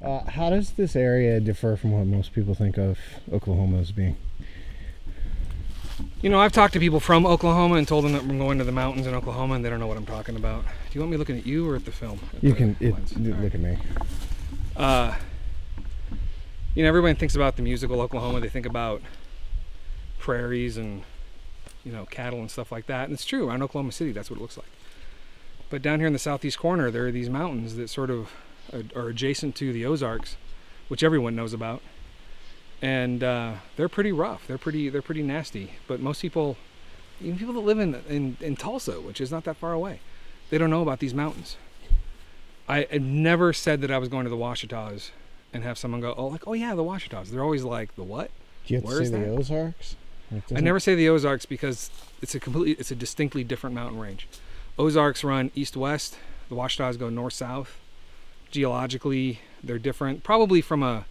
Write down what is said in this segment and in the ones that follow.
How does this area differ from what most people think of Oklahoma as being? You know, I've talked to people from Oklahoma and told them that we're going to the mountains in Oklahoma, and they don't know what I'm talking about. Do you want me looking at you or at the film? You can look at me. You know, everyone thinks about the musical Oklahoma. They think about prairies and, you know, cattle and stuff like that. And it's true, around Oklahoma City, that's what it looks like. But down here in the southeast corner, there are these mountains that sort of are adjacent to the Ozarks, which everyone knows about. And they're pretty rough. They're pretty nasty. But most people, even people that live in Tulsa, which is not that far away, they don't know about these mountains. I never said that I was going to the Ouachitas and have someone go, oh yeah, the Ouachitas. They're always like, the what? Do you have to say the Ozarks? I never say the Ozarks because it's a distinctly different mountain range. Ozarks run east-west. The Ouachitas go north-south. Geologically, they're different, probably from a,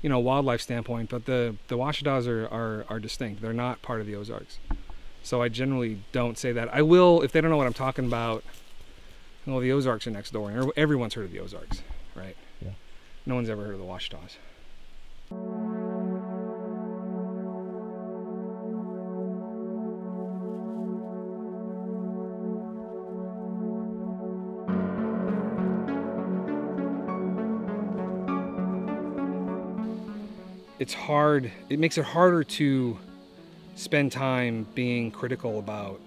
you know, wildlife standpoint, but the Ouachitas are distinct. They're not part of the Ozarks. So I generally don't say that. I will, if they don't know what I'm talking about, well, the Ozarks are next door, and everyone's heard of the Ozarks, right? Yeah. No one's ever heard of the Ouachitas. It's hard, it makes it harder to spend time being critical about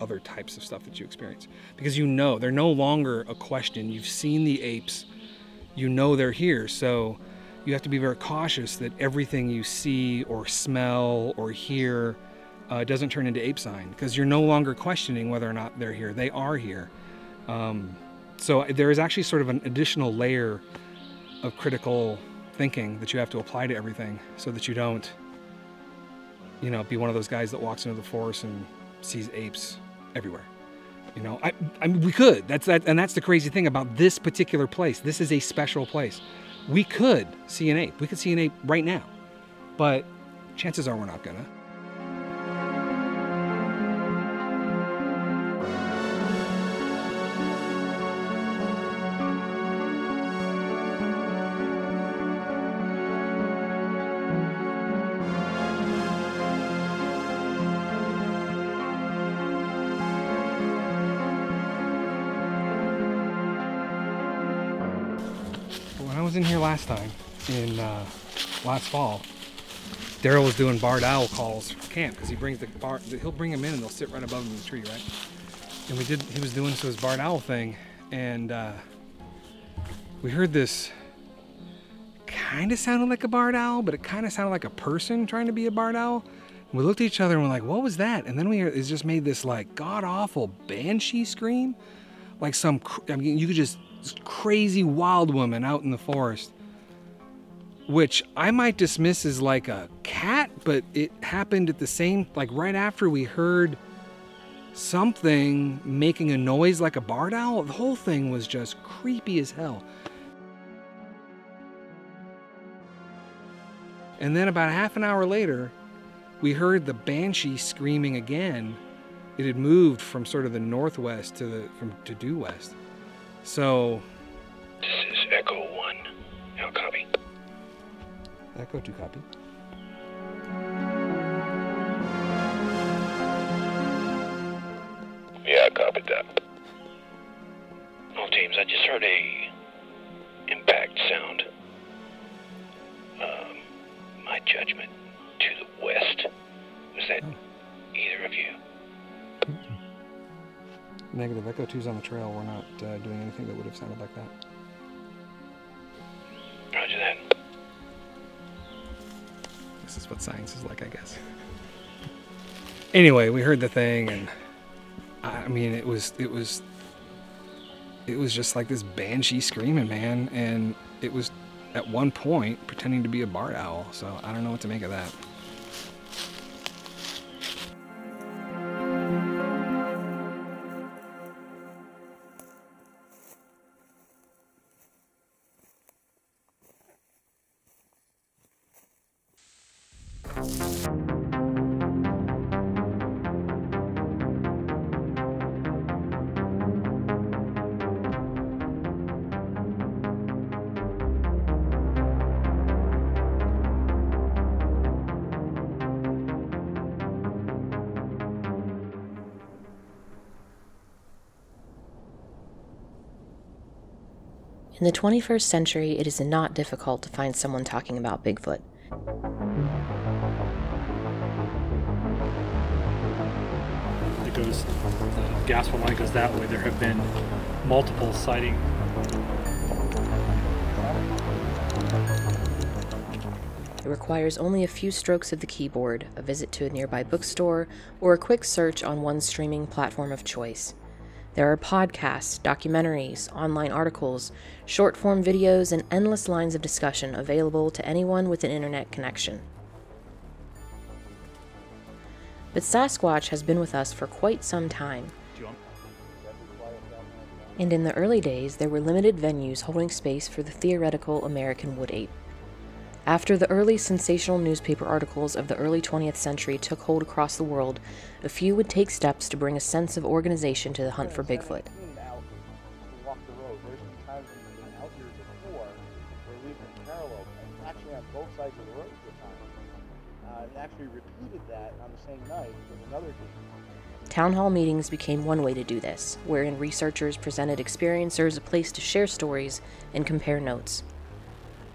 other types of stuff that you experience. Because you know, they're no longer a question. You've seen the apes, you know they're here, so you have to be very cautious that everything you see or smell or hear doesn't turn into ape sign, because you're no longer questioning whether or not they're here. They are here. So there is actually sort of an additional layer of critical thinking that you have to apply to everything, so that you don't, you know, be one of those guys that walks into the forest and sees apes everywhere. You know, I mean, we could. And that's the crazy thing about this particular place. This is a special place. We could see an ape. We could see an ape right now, but chances are we're not gonna. I was in here last time, last fall. Daryl was doing barred owl calls for camp, because he brings he'll bring them in and they'll sit right above him in the tree, right? And he was doing his barred owl thing, and we heard this, kind of sounded like a barred owl, but it kind of sounded like a person trying to be a barred owl. And we looked at each other and we're like, what was that? And then it just made this like god-awful banshee scream, like I mean, you could just, crazy wild woman out in the forest, which I might dismiss as like a cat, but it happened at the same, like right after we heard something making a noise like a barred owl. The whole thing was just creepy as hell. And then about half an hour later, we heard the banshee screaming again. It had moved from sort of the northwest to due west. So, this is Echo 1. How copy? Echo 2 copy. Yeah, I copied that. All teams, I just heard a impact sound. My judgment to the west. Was that either of you? Negative. Echo 2's on the trail. We're not doing anything that would have sounded like that. Roger that. This is what science is like, I guess. Anyway, we heard the thing, and I mean, it was just like this banshee screaming, man, and it was at one point pretending to be a barred owl. So I don't know what to make of that. In the 21st century, it is not difficult to find someone talking about Bigfoot. The Gaspar line goes that way. There have been multiple sightings. It requires only a few strokes of the keyboard, a visit to a nearby bookstore, or a quick search on one's streaming platform of choice. There are podcasts, documentaries, online articles, short-form videos, and endless lines of discussion available to anyone with an internet connection. But Sasquatch has been with us for quite some time. And in the early days, there were limited venues holding space for the theoretical American wood ape. After the early sensational newspaper articles of the early 20th century took hold across the world, a few would take steps to bring a sense of organization to the hunt for Bigfoot. Town hall meetings became one way to do this, wherein researchers presented experiencers a place to share stories and compare notes.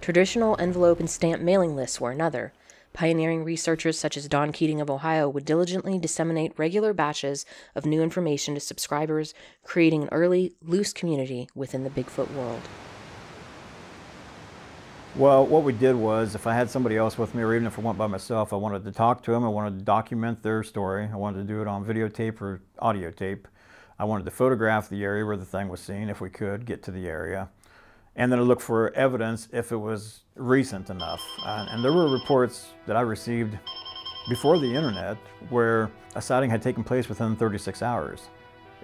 Traditional envelope and stamp mailing lists were another. Pioneering researchers such as Don Keating of Ohio would diligently disseminate regular batches of new information to subscribers, creating an early, loose community within the Bigfoot world. Well, what we did was, if I had somebody else with me, or even if I went by myself, I wanted to talk to them, I wanted to document their story, I wanted to do it on videotape or audio tape. I wanted to photograph the area where the thing was seen, if we could get to the area. And then I looked for evidence if it was recent enough. And there were reports that I received before the internet where a sighting had taken place within 36 hours.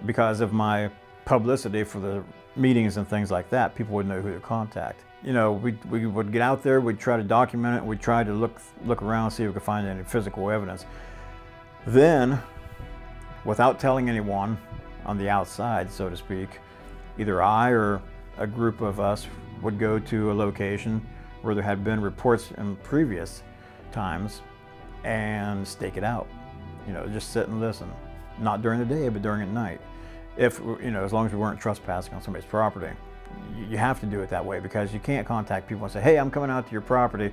Because of my publicity for the meetings and things like that, people would know who to contact. You know, we would get out there, we'd try to document it, we'd try to look around, see if we could find any physical evidence. Then, without telling anyone on the outside, so to speak, either I or a group of us would go to a location where there had been reports in previous times and stake it out. You know, just sit and listen. Not during the day, but during the night. If, you know, as long as we weren't trespassing on somebody's property. You have to do it that way because you can't contact people and say, hey, I'm coming out to your property.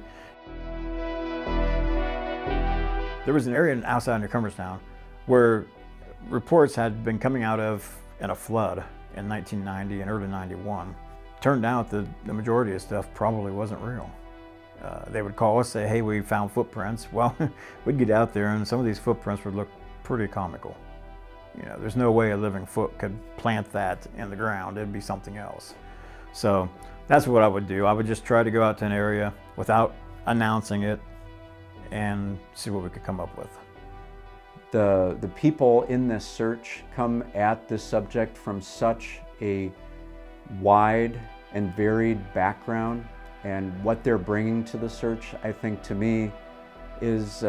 There was an area outside of Cumberstown where reports had been coming out of in a flood in 1990 and early 91. Turned out that the majority of stuff probably wasn't real. They would call us, say, hey, we found footprints. Well, we'd get out there and some of these footprints would look pretty comical. You know, there's no way a living foot could plant that in the ground. It'd be something else. So that's what I would do. I would just try to go out to an area without announcing it and see what we could come up with. The people in this search come at this subject from such a wide and varied background, and what they're bringing to the search, I think, to me, is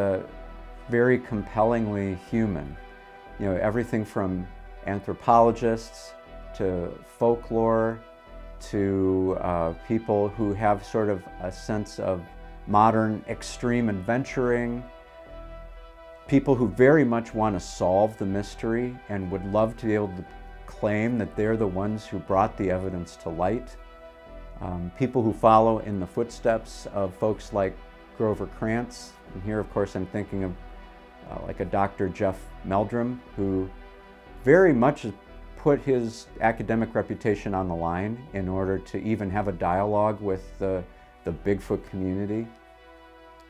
very compellingly human. You know, everything from anthropologists to folklore to people who have sort of a sense of modern extreme adventuring, people who very much want to solve the mystery and would love to be able to claim that they're the ones who brought the evidence to light, people who follow in the footsteps of folks like Grover Krantz. And here, of course, I'm thinking of like a Dr. Jeff Meldrum, who very much put his academic reputation on the line in order to even have a dialogue with the Bigfoot community.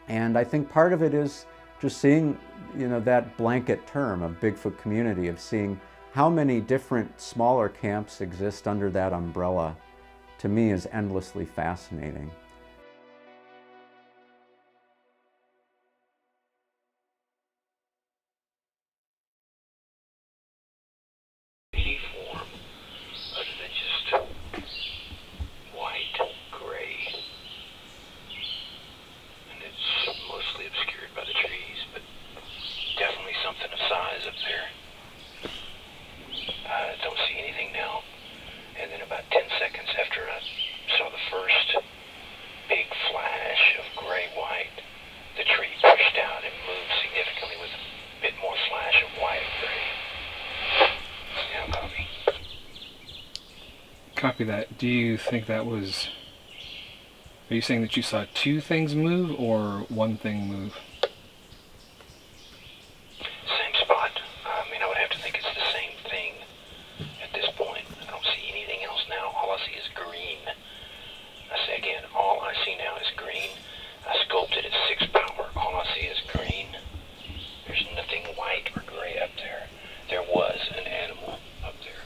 And I think part of it is just seeing, you know, that blanket term of Bigfoot community, of seeing how many different smaller camps exist under that umbrella, to me is endlessly fascinating. Copy that. Do you think that was... Are you saying that you saw two things move or one thing move? Same spot. I mean, I would have to think it's the same thing at this point. I don't see anything else now. All I see is green. I say again, all I see now is green. I scoped it at 6 power. All I see is green. There's nothing white or gray up there. There was an animal up there.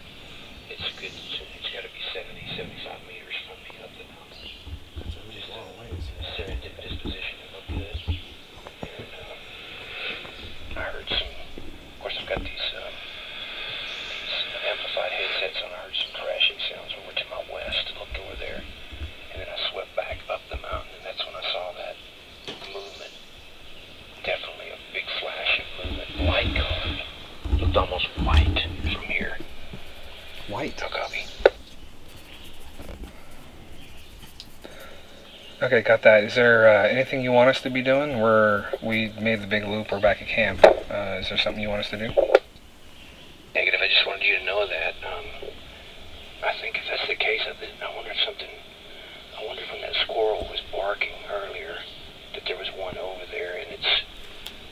It's good. It's got to be 70, 75 meters from me up the mountain. Just a serendipitous position. It looked good. And I heard some. Of course, I've got these amplified headsets on. I heard some crashing sounds over to my west. Looked over there, and then I swept back up the mountain, and that's when I saw that movement. Definitely a big flash of movement. Light colored. Looked almost white from here. White? No copy. Okay, got that. Is there anything you want us to be doing? We made the big loop. We're back at camp. Is there something you want us to do? Negative. I just wanted you to know that. I think if that's the case, I wonder if when that squirrel was barking earlier, that there was one over there, and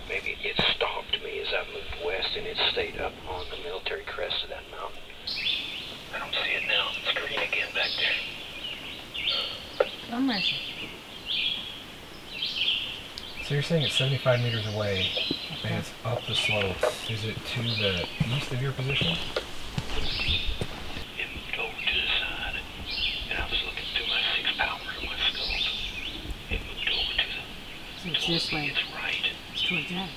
maybe it stalked me as I moved west, and it stayed up on the military crest of that mountain. I don't see it now. It's green again back there. Oh, mercy. So you're saying it's 75 meters away, and it's up the slope. Is it to the east of your position? It moved over to the side, and I was looking through my 6 power of my scope. It moved over to the... So it's this way. It's right. It's towards us.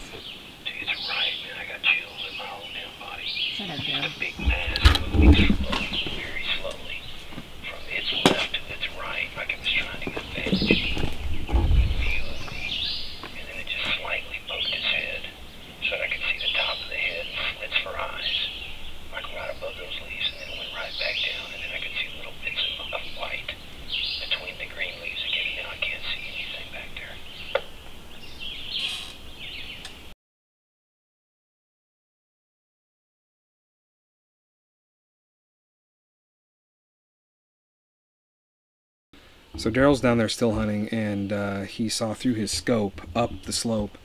It's right, man. I got chills in my whole damn body. Shut up, Just Bill. a big mass moving slowly, very slowly, from its left to its right, like it was trying to get a vantage view of me. And then it just slightly poked its head, so that I could see the top of the head and slits for eyes, like right above those leaves, and then it went right back down, and then I could see little bits of white between the green leaves again, and now I can't see anything back there. So Daryl's down there still hunting, and he saw through his scope up the slope.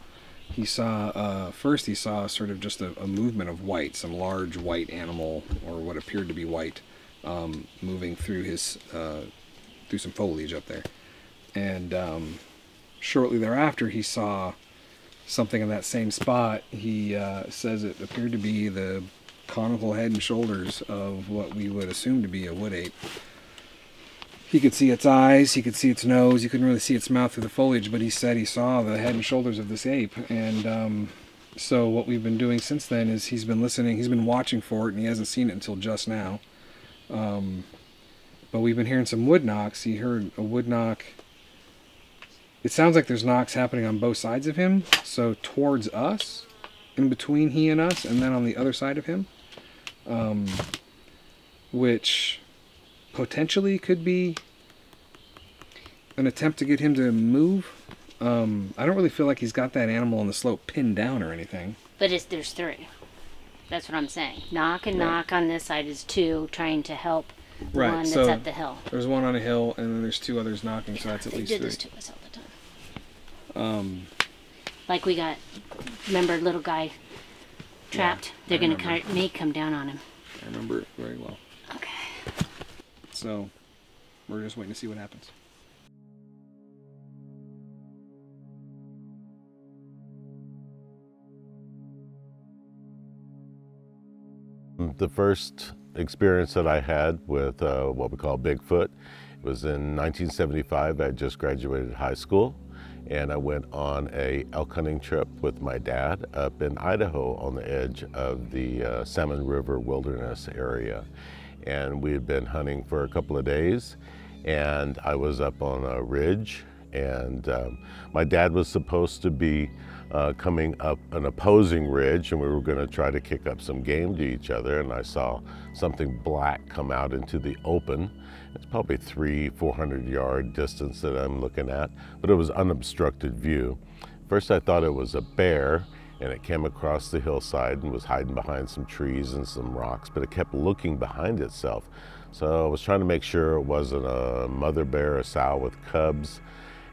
He saw first he saw sort of just a movement of white, some large white animal or what appeared to be white, moving through his through some foliage up there. And shortly thereafter, he saw something in that same spot. He says it appeared to be the conical head and shoulders of what we would assume to be a wood ape. He could see its eyes, he could see its nose, he couldn't really see its mouth through the foliage, but he said he saw the head and shoulders of this ape. And so what we've been doing since then is he's been listening, he's been watching for it, and he hasn't seen it until just now. But we've been hearing some wood knocks. He heard a wood knock. It sounds like there's knocks happening on both sides of him, so towards us, in between he and us, and then on the other side of him, which potentially could be an attempt to get him to move. I don't really feel like he's got that animal on the slope pinned down or anything. But there's 3. That's what I'm saying. Knock and knock on this side is 2, trying to help the one that's at the hill. There's one on a hill, and then there's 2 others knocking, so that's at least 3. They do this to us all the time. Like we got, remember little guy trapped? Yeah, they're going to may come down on him. I remember it very well. Okay. So we're just waiting to see what happens. The first experience that I had with what we call Bigfoot was in 1975. I had just graduated high school, and I went on a elk hunting trip with my dad up in Idaho on the edge of the Salmon River Wilderness area. And we had been hunting for a couple of days, and I was up on a ridge, and my dad was supposed to be coming up an opposing ridge, and we were going to try to kick up some game to each other, and I saw something black come out into the open. It's probably 300-400 yard distance that I'm looking at, but it was unobstructed view. First I thought it was a bear, and it came across the hillside and was hiding behind some trees and some rocks, but it kept looking behind itself. So I was trying to make sure it wasn't a mother bear, a sow with cubs.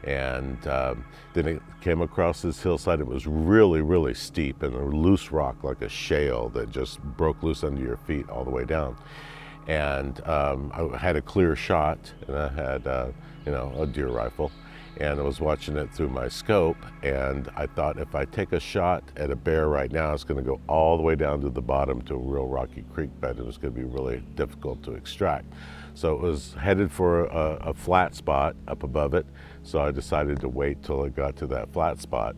And then it came across this hillside. It was really, really steep and a loose rock, like a shale that just broke loose under your feet all the way down. And I had a clear shot, and I had, you know, a deer rifle, and I was watching it through my scope, and I thought if I take a shot at a bear right now, it's going to go all the way down to the bottom to a real rocky creek bed. It was going to be really difficult to extract. So it was headed for a flat spot up above it, so I decided to wait till it got to that flat spot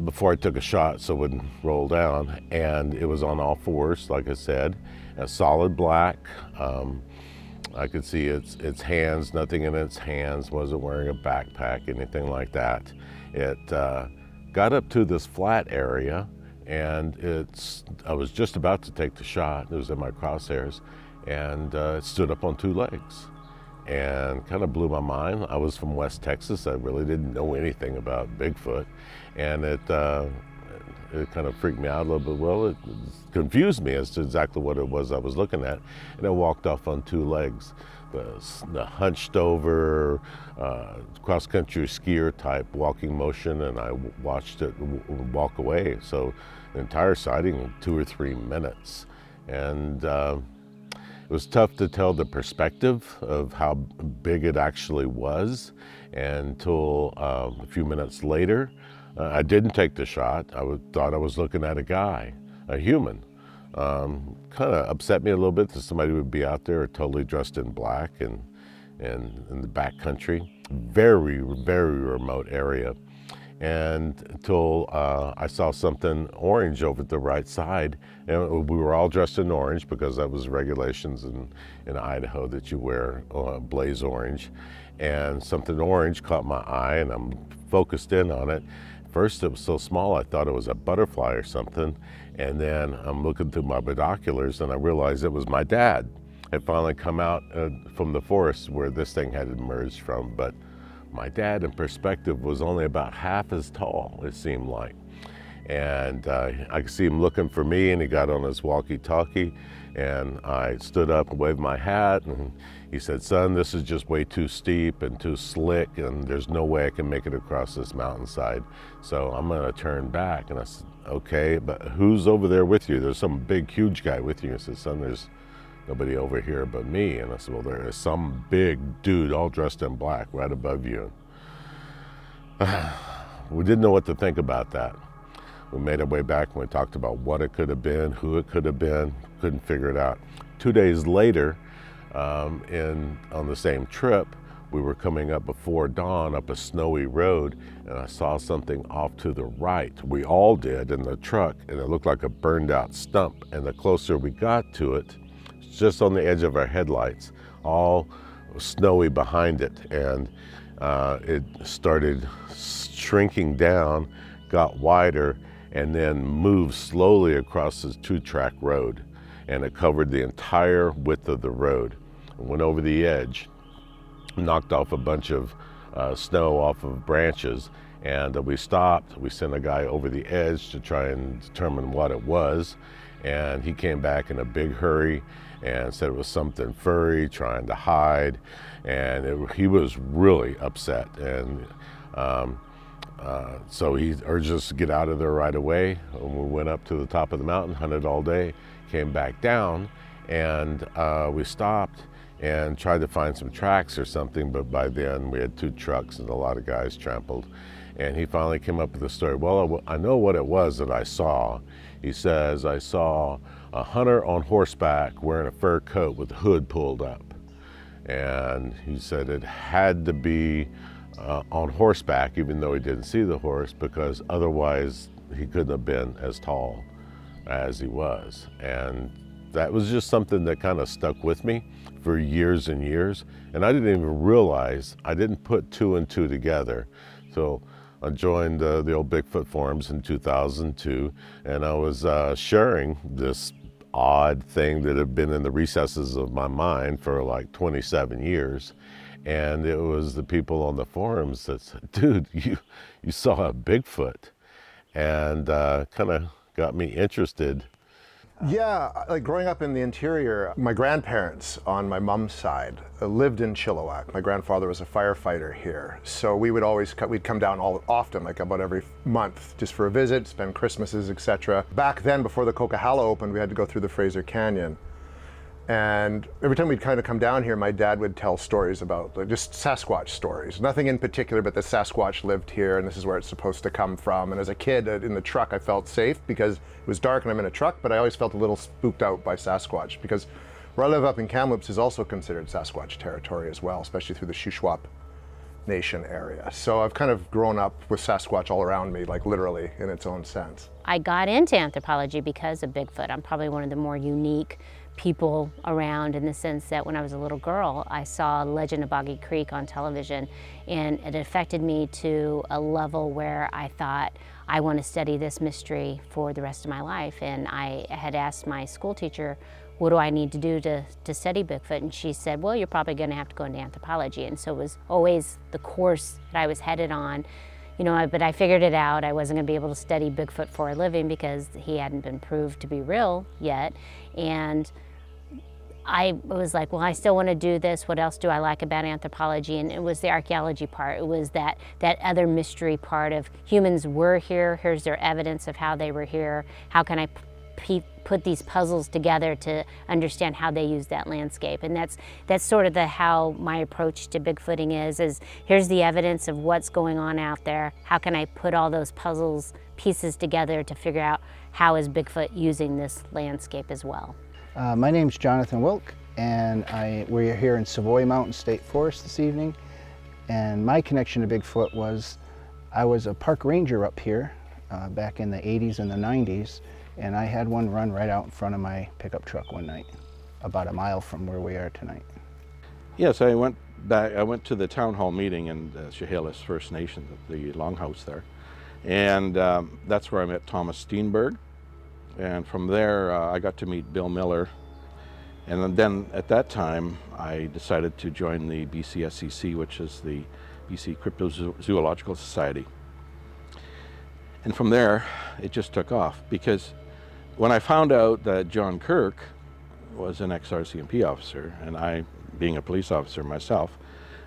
before I took a shot so it wouldn't roll down. And it was on all fours, like I said, a solid black. I could see its hands, nothing in its hands, wasn't wearing a backpack, anything like that. It got up to this flat area, and I was just about to take the shot. It was in my crosshairs, and it stood up on two legs and kind of blew my mind. I was from West Texas. I really didn't know anything about Bigfoot, and it kind of freaked me out a little bit. Well, it confused me as to exactly what it was I was looking at, and it walked off on two legs. The hunched over cross-country skier type walking motion, and I watched it walk away. So the entire sighting in 2 or 3 minutes. And it was tough to tell the perspective of how big it actually was until a few minutes later. I didn't take the shot. Thought I was looking at a guy, a human. Kind of upset me a little bit that somebody would be out there totally dressed in black and in the back country. Very, very remote area. And until I saw something orange over at the right side, and we were all dressed in orange because that was regulations in Idaho that you wear blaze orange. And something orange caught my eye, and I'm focused in on it. First, it was so small I thought it was a butterfly or something, and then I'm looking through my binoculars and I realized it was my dad. Had finally come out from the forest where this thing had emerged from, but my dad in perspective was only about half as tall, it seemed like. And I could see him looking for me, and he got on his walkie-talkie, and I stood up and waved my hat, and he said, "Son, this is just way too steep and too slick, and there's no way I can make it across this mountainside, so I'm gonna turn back." And I said, "Okay, but who's over there with you? There's some big, huge guy with you." He said, "Son, there's nobody over here but me." And I said, "Well, there is some big dude all dressed in black right above you." We didn't know what to think about that. We made our way back and we talked about what it could have been, who it could have been, couldn't figure it out. 2 days later, on the same trip, we were coming up before dawn up a snowy road, and I saw something off to the right. We all did in the truck, and it looked like a burned out stump. And the closer we got to it, just on the edge of our headlights, all snowy behind it, and it started shrinking down, got wider, and then moved slowly across this 2-track road, and it covered the entire width of the road. It went over the edge, knocked off a bunch of snow off of branches, and we stopped. We sent a guy over the edge to try and determine what it was, and he came back in a big hurry and said it was something furry trying to hide, and he was really upset. And so he urged us to get out of there right away. And we went up to the top of the mountain, hunted all day, came back down, and we stopped and tried to find some tracks or something, but by then we had 2 trucks and a lot of guys trampled. And he finally came up with the story. "Well, I know what it was that I saw." He says, "I saw a hunter on horseback wearing a fur coat with the hood pulled up." And he said it had to be on horseback, even though he didn't see the horse, because otherwise he couldn't have been as tall as he was. And that was just something that kind of stuck with me for years and years. And I didn't even realize, I didn't put 2 and 2 together. So I joined the old Bigfoot forums in 2002, and I was sharing this odd thing that had been in the recesses of my mind for like 27 years. And it was the people on the forums that said, "Dude, you saw a Bigfoot," and kind of got me interested. Yeah, like growing up in the interior, my grandparents on my mom's side lived in Chilliwack. My grandfather was a firefighter here, so we would always we'd come down often, like about every month, just for a visit, spend Christmases, etc. Back then, before the Coquihalla opened, we had to go through the Fraser Canyon. And every time we'd kind of come down here, my dad would tell stories about just Sasquatch stories. Nothing in particular, but the Sasquatch lived here and this is where it's supposed to come from. And as a kid in the truck, I felt safe because it was dark and I'm in a truck, but I always felt a little spooked out by Sasquatch because where I live up in Kamloops is also considered Sasquatch territory as well, especially through the Shuswap Nation area. So I've kind of grown up with Sasquatch all around me, like literally in its own sense. I got into anthropology because of Bigfoot. I'm probably one of the more unique people around in the sense that when I was a little girl, I saw Legend of Boggy Creek on television, and it affected me to a level where I thought, I want to study this mystery for the rest of my life. And I had asked my school teacher, what do I need to do to study Bigfoot? And she said, well, you're probably going to have to go into anthropology. And so it was always the course that I was headed on. You know, but I figured it out. I wasn't going to be able to study Bigfoot for a living because he hadn't been proved to be real yet. And I was like, well, I still want to do this. What else do I like about anthropology? And it was the archaeology part. It was that other mystery part of humans were here. Here's their evidence of how they were here. How can I put these puzzles together to understand how they use that landscape? And that's sort of how my approach to Bigfooting is here's the evidence of what's going on out there. How can I put all those pieces together to figure out how is Bigfoot using this landscape as well? My name's Jonathan Wilk, and we're here in Ouachita Mountains State Forest this evening. And my connection to Bigfoot was, I was a park ranger up here back in the 80s and the 90s, and I had one run right out in front of my pickup truck one night, about a mile from where we are tonight. Yes, I went to the town hall meeting in Chehalis First Nation, the longhouse there, and that's where I met Thomas Steenberg. And from there, I got to meet Bill Miller. And then at that time, I decided to join the BCSCC, which is the BC Cryptozoological Society. And from there, it just took off, because when I found out that John Kirk was an ex-RCMP officer, and I, being a police officer myself,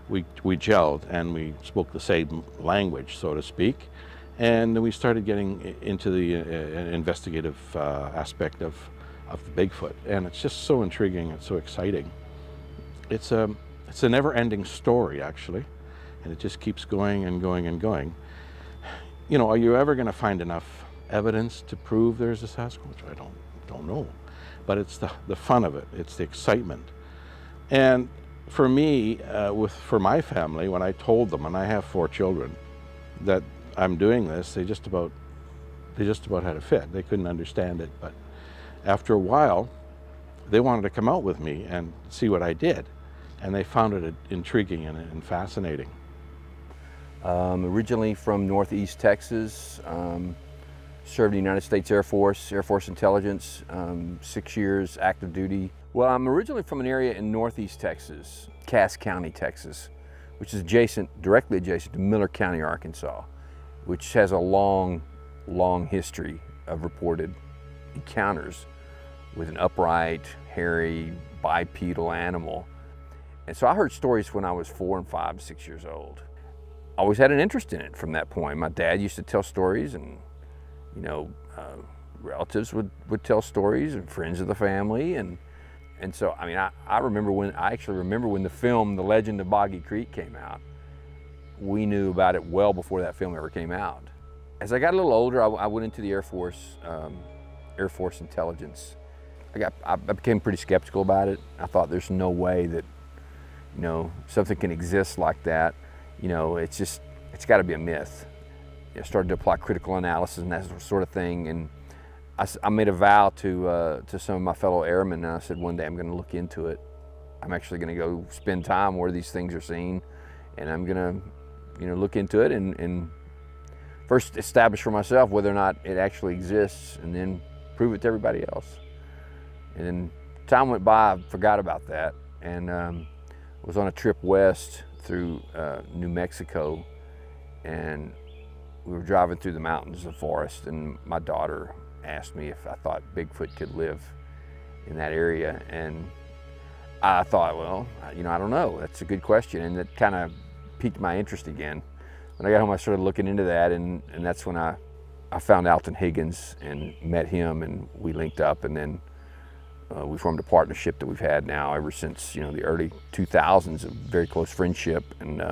we gelled and we spoke the same language, so to speak. And we started getting into the investigative aspect of the Bigfoot, and it's just so intriguing and so exciting. It's a never-ending story, actually, and it just keeps going and going and going. You know, are you ever going to find enough evidence to prove there's a Sasquatch? I don't know, but it's the fun of it. It's the excitement, and for me, for my family, when I told them, and I have 4 children, that I'm doing this, they just about had a fit. They couldn't understand it, but after a while, they wanted to come out with me and see what I did, and they found it intriguing and fascinating. Originally from Northeast Texas, served the United States Air Force Intelligence, 6 years active duty. Well, I'm originally from an area in Northeast Texas, Cass County, Texas, which is directly adjacent to Miller County, Arkansas, which has a long history of reported encounters with an upright, hairy, bipedal animal. And so I heard stories when I was 4 and 5, 6 years old. I always had an interest in it from that point. My dad used to tell stories, and you know, relatives would tell stories, and friends of the family, and so I mean, I actually remember when the film The Legend of Boggy Creek came out. We knew about it well before that film ever came out. As I got a little older, I went into the Air Force Intelligence. I became pretty skeptical about it. I thought there's no way that, you know, something can exist like that. You know, it's got to be a myth. I started to apply critical analysis and that sort of thing, and I made a vow to some of my fellow airmen, and I said one day I'm going to look into it. I'm actually going to go spend time where these things are seen, and I'm going to, you know, look into it and first establish for myself whether or not it actually exists, and then prove it to everybody else. And then time went by, I forgot about that, and was on a trip west through New Mexico, and we were driving through the mountains of the forest, and my daughter asked me if I thought Bigfoot could live in that area. And I thought, well, you know, I don't know. That's a good question. And it kind of piqued my interest again. When I got home, I started looking into that, and that's when I found Alton Higgins and met him, and we linked up, and then we formed a partnership that we've had now ever since, you know, the early 2000s, a very close friendship, and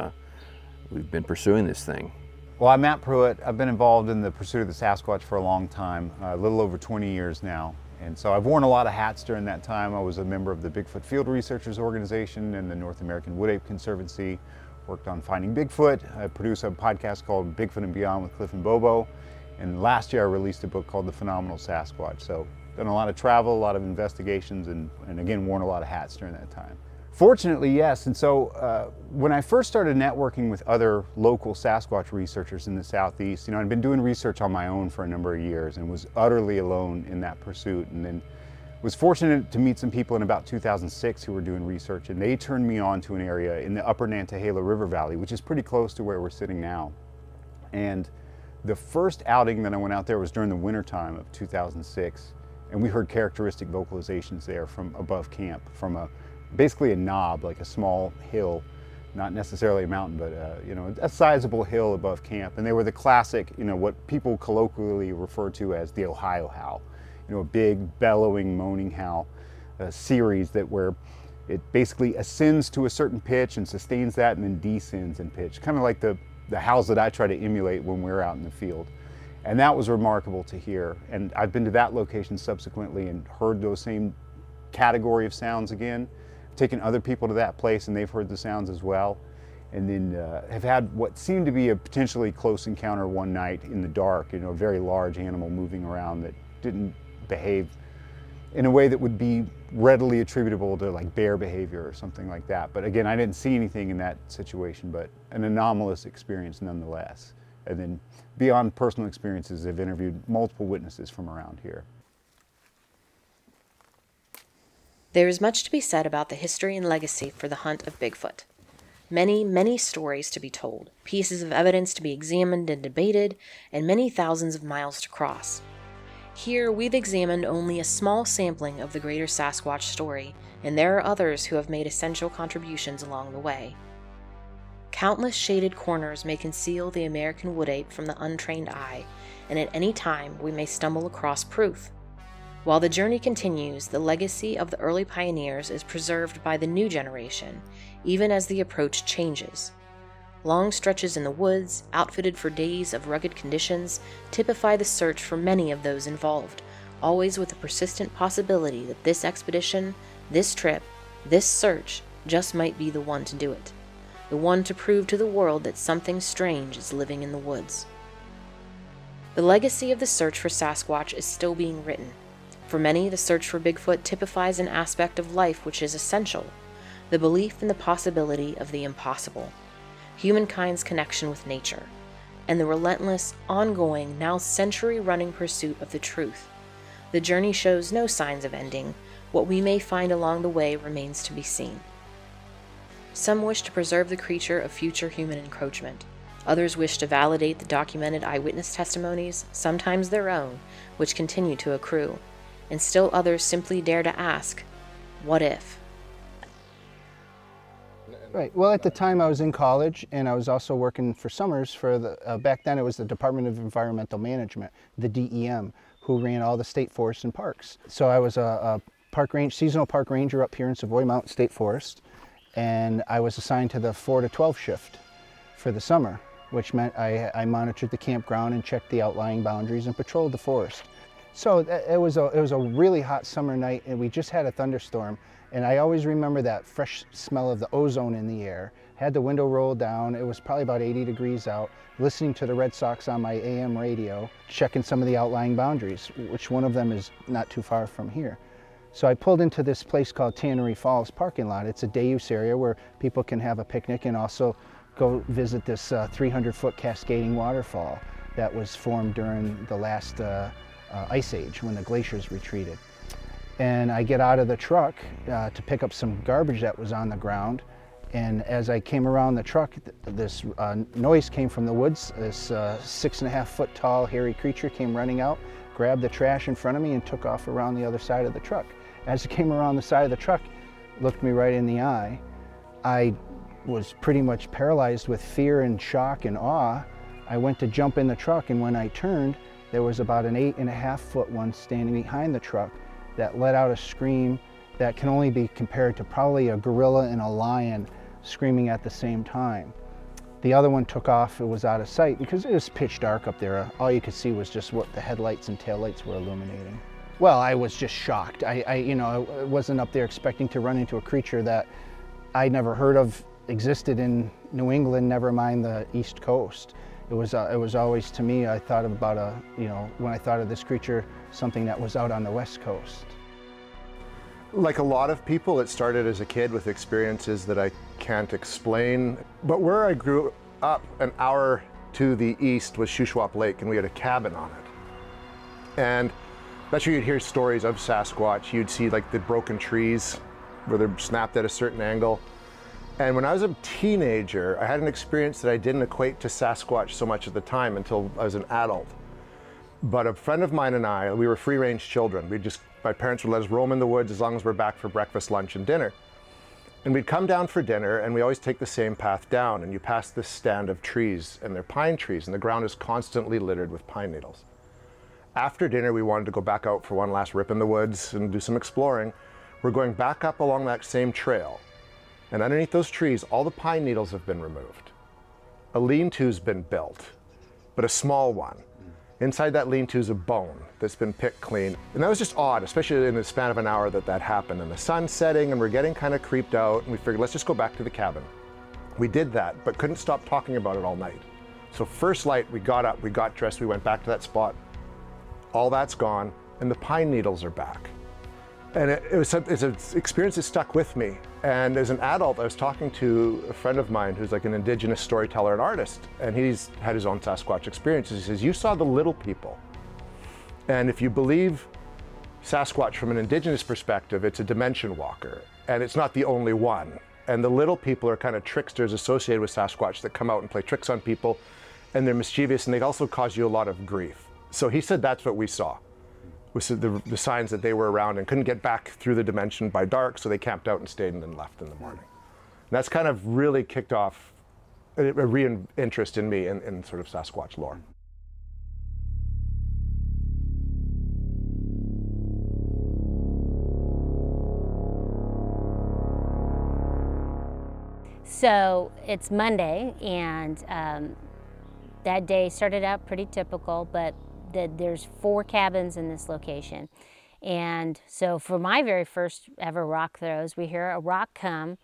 we've been pursuing this thing. Well, I'm Matt Pruitt. I've been involved in the pursuit of the Sasquatch for a long time, a little over 20 years now. And so I've worn a lot of hats during that time. I was a member of the Bigfoot Field Researchers Organization and the North American Wood Ape Conservancy, worked on finding Bigfoot. I produced a podcast called Bigfoot and Beyond with Cliff and Bobo. And last year I released a book called The Phenomenal Sasquatch. So done a lot of travel, a lot of investigations, and again, worn a lot of hats during that time. Fortunately, yes. And so when I first started networking with other local Sasquatch researchers in the Southeast, you know, I'd been doing research on my own for a number of years and was utterly alone in that pursuit. And then was fortunate to meet some people in about 2006 who were doing research, and they turned me on to an area in the upper Nantahala River Valley, which is pretty close to where we're sitting now. And the first outing that I went out there was during the wintertime of 2006, and we heard characteristic vocalizations there from above camp, from basically a knob, like a small hill, not necessarily a mountain, but you know, a sizable hill above camp. And they were the classic, you know, what people colloquially refer to as the Ohio howl, you know, a big bellowing, moaning howl, a series where it basically ascends to a certain pitch and sustains that and then descends in pitch, kind of like the howls that I try to emulate when we're out in the field. And that was remarkable to hear. And I've been to that location subsequently and heard those same category of sounds again. Taken other people to that place and they've heard the sounds as well. And then have had what seemed to be a potentially close encounter one night in the dark, you know, a very large animal moving around that didn't behave in a way that would be readily attributable to like bear behavior or something like that. But again, I didn't see anything in that situation, but an anomalous experience nonetheless. And then beyond personal experiences, I've interviewed multiple witnesses from around here. There is much to be said about the history and legacy for the hunt of Bigfoot. Many, many stories to be told, pieces of evidence to be examined and debated, and many thousands of miles to cross. Here, we've examined only a small sampling of the greater Sasquatch story, and there are others who have made essential contributions along the way. Countless shaded corners may conceal the American wood ape from the untrained eye, and at any time we may stumble across proof. While the journey continues, the legacy of the early pioneers is preserved by the new generation, even as the approach changes. Long stretches in the woods, outfitted for days of rugged conditions, typify the search for many of those involved, always with the persistent possibility that this expedition, this trip, this search just might be the one to do it. The one to prove to the world that something strange is living in the woods. The legacy of the search for Sasquatch is still being written. For many, the search for Bigfoot typifies an aspect of life which is essential, the belief in the possibility of the impossible, humankind's connection with nature, and the relentless, ongoing, now century-running pursuit of the truth. The journey shows no signs of ending. What we may find along the way remains to be seen. Some wish to preserve the creature of future human encroachment. Others wish to validate the documented eyewitness testimonies, sometimes their own, which continue to accrue. And still others simply dare to ask, what if? Right. Well, at the time I was in college, and I was also working for summers for the, back then it was the Department of Environmental Management, the DEM, who ran all the state forests and parks. So I was a seasonal park ranger up here in Savoy Mountain State Forest, and I was assigned to the 4 to 12 shift for the summer, which meant I monitored the campground and checked the outlying boundaries and patrolled the forest. So it was a really hot summer night, and we just had a thunderstorm, and I always remember that fresh smell of the ozone in the air. Had the window rolled down, it was probably about 80 degrees out, listening to the Red Sox on my AM radio, checking some of the outlying boundaries, which one of them is not too far from here. So I pulled into this place called Tannery Falls parking lot. It's a day-use area where people can have a picnic and also go visit this 300-foot cascading waterfall that was formed during the last ice age when the glaciers retreated. And I get out of the truck to pick up some garbage that was on the ground, and as I came around the truck, this noise came from the woods. This 6.5-foot tall hairy creature came running out, grabbed the trash in front of me and took off around the other side of the truck. As it came around the side of the truck, looked me right in the eye. I was pretty much paralyzed with fear and shock and awe. I went to jump in the truck, and when I turned, there was about an 8.5-foot one standing behind the truck that let out a scream that can only be compared to probably a gorilla and a lion screaming at the same time. The other one took off. It was out of sight because it was pitch dark up there. All you could see was just what the headlights and taillights were illuminating. Well, I was just shocked. I wasn't up there expecting to run into a creature that I never heard of existed in New England, never mind the East Coast. It was always, to me, I thought about when I thought of this creature, something that was out on the West Coast. Like a lot of people, it started as a kid with experiences that I can't explain. But where I grew up, an hour to the east was Shuswap Lake, and we had a cabin on it. And that's where you'd hear stories of Sasquatch. You'd see like the broken trees where they're snapped at a certain angle. And when I was a teenager, I had an experience that I didn't equate to Sasquatch so much at the time until I was an adult. But a friend of mine and I, we were free-range children. My parents would let us roam in the woods as long as we're back for breakfast, lunch, and dinner. And we'd come down for dinner, and we always take the same path down, and you pass this stand of trees, and they're pine trees, and the ground is constantly littered with pine needles. After dinner, we wanted to go back out for one last rip in the woods and do some exploring. We're going back up along that same trail, and underneath those trees, all the pine needles have been removed. A lean-to's been built, but a small one. Inside that lean-to is a bone that's been picked clean. And that was just odd, especially in the span of an hour that happened. And the sun's setting, and we're getting kind of creeped out, and we figured, let's just go back to the cabin. We did that, but couldn't stop talking about it all night. So first light, we got up, we got dressed, we went back to that spot. All that's gone, and the pine needles are back. And it's an experience that stuck with me. And as an adult, I was talking to a friend of mine who's like an indigenous storyteller and artist, and he's had his own Sasquatch experiences. He says, you saw the little people. And if you believe Sasquatch from an indigenous perspective, it's a dimension walker, and it's not the only one. And the little people are kind of tricksters associated with Sasquatch that come out and play tricks on people, and they're mischievous, and they also cause you a lot of grief. So he said that's what we saw. Was the signs that they were around and couldn't get back through the dimension by dark, so they camped out and stayed and then left in the morning. And that's kind of really kicked off a re-interest in me in sort of Sasquatch lore. So it's Monday, and that day started out pretty typical, but there's 4 cabins in this location. And so for my very first ever rock throws, we hear a rock come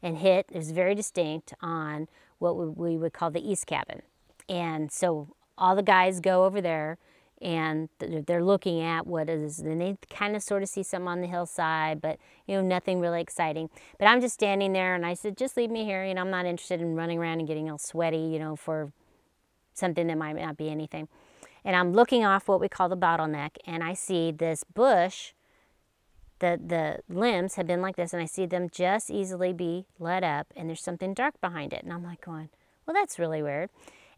and hit. It was very distinct on what we would call the east cabin. And so all the guys go over there, and they're looking at what is, and they kind of sort of see something on the hillside, but nothing really exciting. But I'm just standing there, and I said, just leave me here. I'm not interested in running around and getting all sweaty, for something that might not be anything. And I'm looking off what we call the bottleneck, and I see this bush, the limbs have been like this, and I see them just easily be lit up, and there's something dark behind it. And I'm like going, well, that's really weird.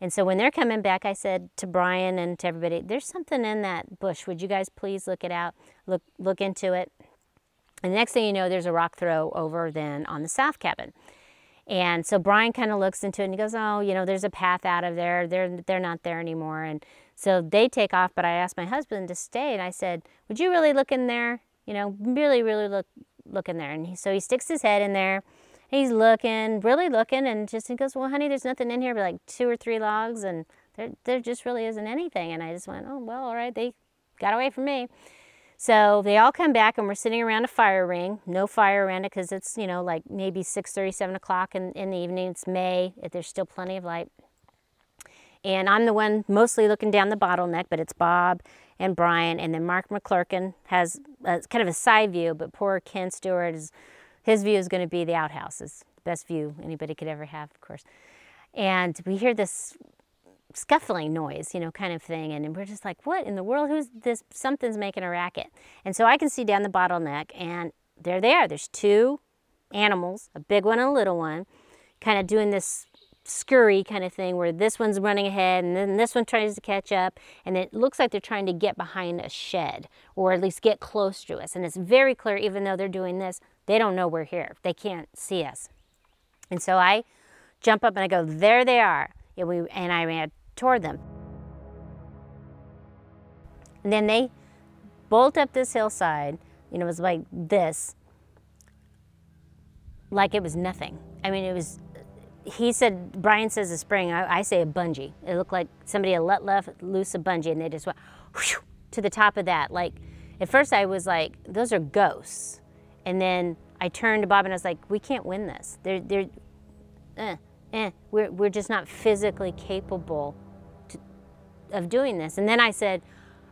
And so when they're coming back, I said to Brian and to everybody, there's something in that bush. Would you guys please look it out, look into it? And the next thing you know, there's a rock throw over then on the south cabin. And so Brian kind of looks into it, and he goes, oh, there's a path out of there. They're not there anymore. And so they take off, but I asked my husband to stay, and I said, would you really look in there? Really, really look in there. And so he sticks his head in there. He's looking, really looking, and he goes, well, honey, there's nothing in here but like 2 or 3 logs, and there just really isn't anything. And I just went, oh, well, all right, they got away from me. So they all come back, and we're sitting around a fire ring. No fire around it because it's, like maybe 6:30, 7 o'clock in the evening. It's May. There's still plenty of light. And I'm the one mostly looking down the bottleneck, but it's Bob and Brian. And then Mark McClurkin has kind of a side view, but poor Ken Stewart, his view is going to be the outhouse. It's the best view anybody could ever have, of course. And we hear this scuffling noise, kind of thing. And we're just like, what in the world? Who's this? Something's making a racket. And so I can see down the bottleneck, and there they are. There's 2 animals, a big one and a little one, kind of doing this scurry kind of thing where this one's running ahead and then this one tries to catch up, and it looks like they're trying to get behind a shed or at least get close to us. And it's very clear, even though they're doing this, they don't know we're here. They can't see us. And so I jump up and I go, there they are. And I ran toward them. And then they bolt up this hillside, you know, it was like this, like it was nothing. I mean, it was, he said, Brian says a spring, I say a bungee. It looked like somebody had let loose a bungee and they just went whoosh, to the top of that. Like, at first I was like, those are ghosts. And then I turned to Bob and I was like, we can't win this. We're just not physically capable of doing this. And then I said,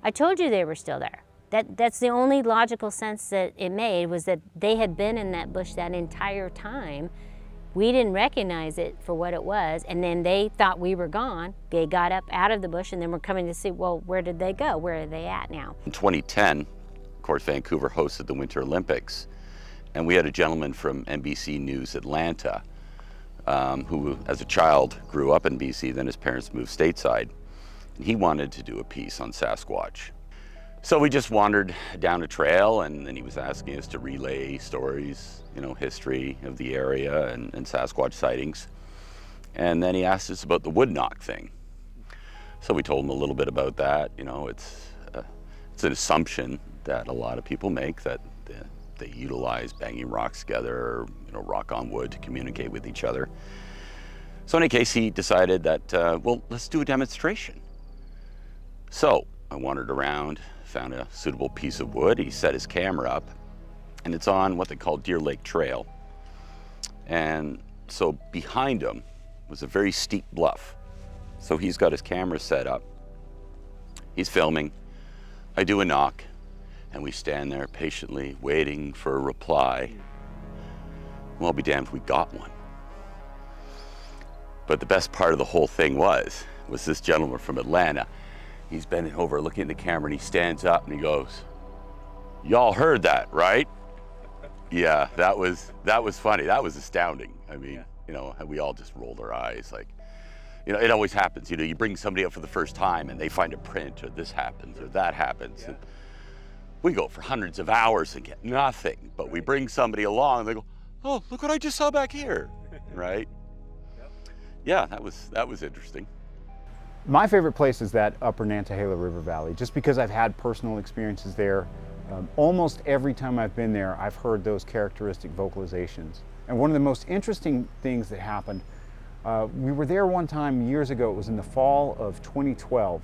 I told you they were still there. That's the only logical sense that it made, was that they had been in that bush that entire time. We didn't recognize it for what it was, and then they thought we were gone. They got up out of the bush and then we're coming to see, well, where did they go? Where are they at now? In 2010, of course, Vancouver hosted the Winter Olympics, and we had a gentleman from NBC News Atlanta who, as a child, grew up in BC, then his parents moved stateside. And he wanted to do a piece on Sasquatch. So we just wandered down a trail, and then he was asking us to relay stories, you know, history of the area and Sasquatch sightings. And then he asked us about the wood knock thing. So we told him a little bit about that. You know, it's an assumption that a lot of people make, that they utilize banging rocks together, or, you know, rock on wood to communicate with each other. So in any case, he decided that, well, let's do a demonstration. So I wandered around, found a suitable piece of wood. He set his camera up, and it's on what they call Deer Lake Trail. And so behind him was a very steep bluff. So he's got his camera set up. He's filming. I do a knock, and we stand there patiently waiting for a reply. Well, I'll be damned if we got one. But the best part of the whole thing was this gentleman from Atlanta. He's bending over looking at the camera, and he stands up and he goes, "Y'all heard that, right?" Yeah, that was funny. That was astounding. I mean, you know, we all just rolled our eyes. Like, you know, it always happens. You know, you bring somebody up for the first time and they find a print, or this happens or that happens. Yeah. And we go for hundreds of hours and get nothing. But we bring somebody along and they go, "Oh, look what I just saw back here," right? Yeah, that was interesting. My favorite place is that upper Nantahala River Valley, just because I've had personal experiences there. Almost every time I've been there, I've heard those characteristic vocalizations. And one of the most interesting things that happened, we were there one time years ago. It was in the fall of 2012,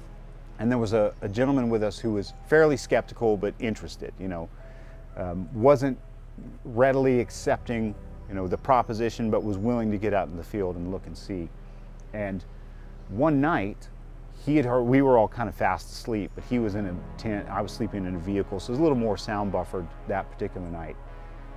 and there was a gentleman with us who was fairly skeptical but interested. You know, wasn't readily accepting, you know, the proposition, but was willing to get out in the field and look and see. And one night, he had heard, we were all kind of fast asleep, but he was in a tent, I was sleeping in a vehicle, so it was a little more sound buffered that particular night.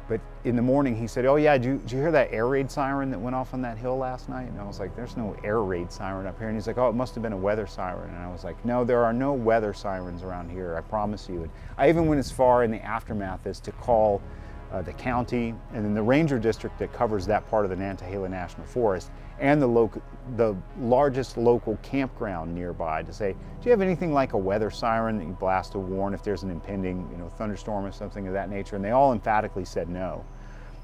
But in the morning he said, "Oh yeah, did you hear that air raid siren that went off on that hill last night?" And I was like, "There's no air raid siren up here." And he's like, "Oh, it must have been a weather siren." And I was like, "No, there are no weather sirens around here, I promise you." And I even went as far in the aftermath as to call the county and then the ranger district that covers that part of the Nantahala National Forest and the largest local campground nearby to say, "Do you have anything like a weather siren that you blast to warn if there's an impending, you know, thunderstorm or something of that nature?" And they all emphatically said no.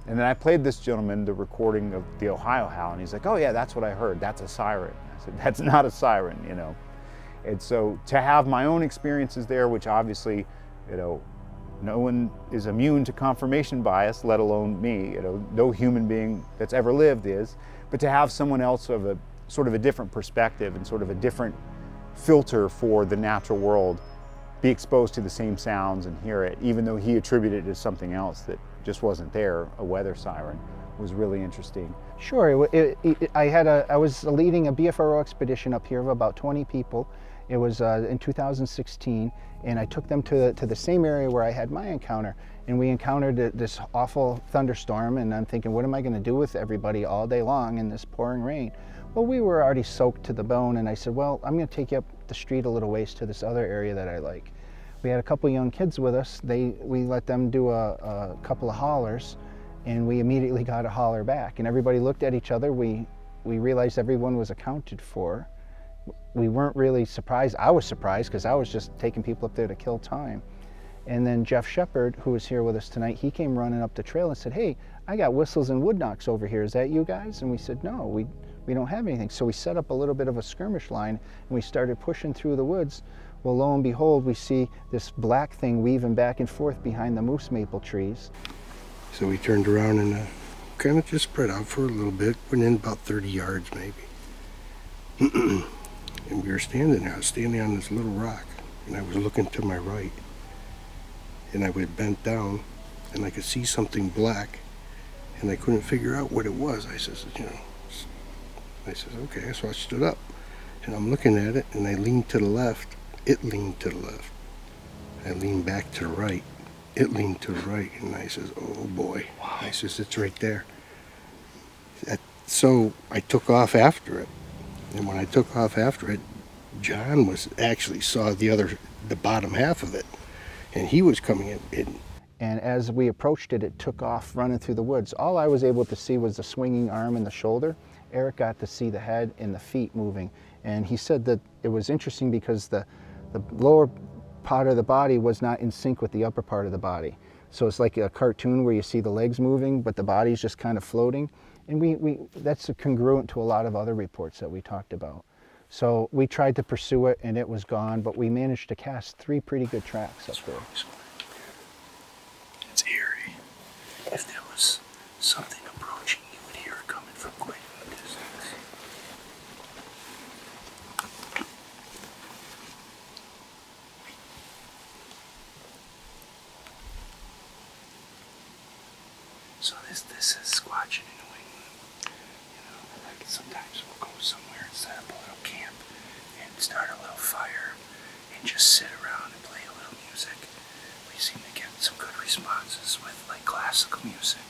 And then I played this gentleman the recording of the Ohio howl, and he's like, "Oh yeah, that's what I heard. That's a siren." I said, "That's not a siren, you know." And so to have my own experiences there, which obviously, you know, no one is immune to confirmation bias, let alone me. You know, no human being that's ever lived is. But to have someone else of a sort of a different perspective and sort of a different filter for the natural world be exposed to the same sounds and hear it, even though he attributed it to something else that just wasn't there, a weather siren, was really interesting. Sure, I was leading a BFRO expedition up here of about 20 people. It was in 2016, and I took them to the same area where I had my encounter, and we encountered this awful thunderstorm, and I'm thinking, what am I going to do with everybody all day long in this pouring rain? Well, we were already soaked to the bone, and I said, well, I'm going to take you up the street a little ways to this other area that I like. We had a couple young kids with us. We let them do a couple of hollers, and we immediately got a holler back, and everybody looked at each other. We we realized everyone was accounted for. We weren't really surprised. I was surprised because I was just taking people up there to kill time. And then Jeff Shepard, who was here with us tonight, he came running up the trail and said, hey, I got whistles and wood knocks over here. Is that you guys? And we said, no, we don't have anything. So we set up a little bit of a skirmish line and we started pushing through the woods. Well, lo and behold, we see this black thing weaving back and forth behind the moose maple trees. So we turned around and kind of just spread out for a little bit, went in about 30 yards maybe. And we were standing there. I was standing on this little rock, and I was looking to my right. And I was bent down, and I could see something black, and I couldn't figure out what it was. I says, okay, so I stood up, and I'm looking at it, and I leaned to the left. It leaned to the left. I leaned back to the right. It leaned to the right, and I says, oh boy. I says, it's right there. So I took off after it. And when I took off after it, John actually saw the bottom half of it, and he was coming in. And as we approached it, it took off running through the woods. All I was able to see was the swinging arm and the shoulder. Eric got to see the head and the feet moving. And he said that it was interesting because the lower part of the body was not in sync with the upper part of the body. So it's like a cartoon where you see the legs moving, but the body's just kind of floating. And that's congruent to a lot of other reports that we talked about. So we tried to pursue it and it was gone, but we managed to cast 3 pretty good tracks up there. It's eerie. If there was something approaching, you would hear it coming from quite a distance. So this is squatching in New England. You know, like sometimes we'll go somewhere and set up a little camp and start a little fire and just sit around and play a little music. We seem to get some good responses with like classical music,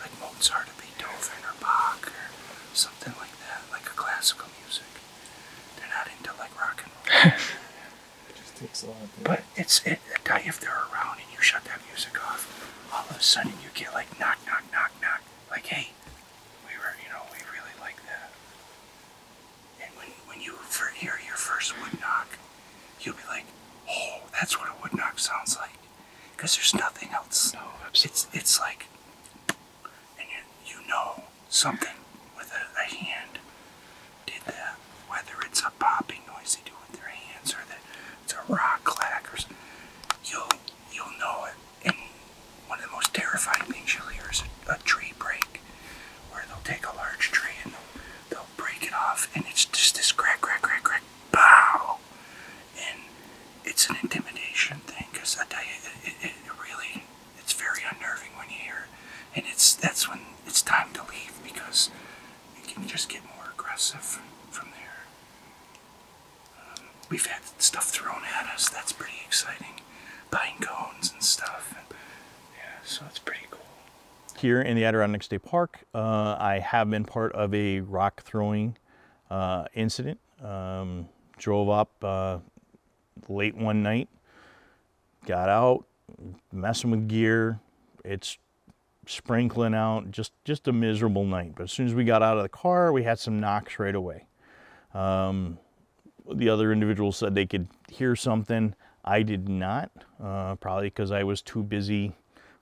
like Mozart or Beethoven or Bach or something like that, like a classical music. They're not into like rock and roll. It just takes a lot. But I tell you, if they're around and you shut that music off, all of a sudden you get like knock, knock, knock, knock. Like, hey, we really like that. And when you hear your first wood knock, you'll be like, oh, that's what a wood knock sounds like. Because there's nothing else. No, absolutely. It's like, and you know something with a hand did that. Whether it's a popping noise they do with their hands or that it's a rock clack or something, you'll know it. And one of the most terrifying things you'll hear is a tree break, where they'll take a large tree and they'll break it off, and it's just this crack, crack, crack, crack, pow! And it's an intimidation thing, because I tell you, it's very unnerving when you hear it. And that's when it's time to leave, because it can just get more aggressive from there. We've had stuff thrown at us that's pretty exciting. Pine cones and stuff. And, yeah, so it's pretty cool. Here in the Adirondack State Park, I have been part of a rock throwing incident. Drove up late one night, got out, messing with gear. It's sprinkling out, just a miserable night. But as soon as we got out of the car, we had some knocks right away. The other individuals said they could hear something. I did not, probably because I was too busy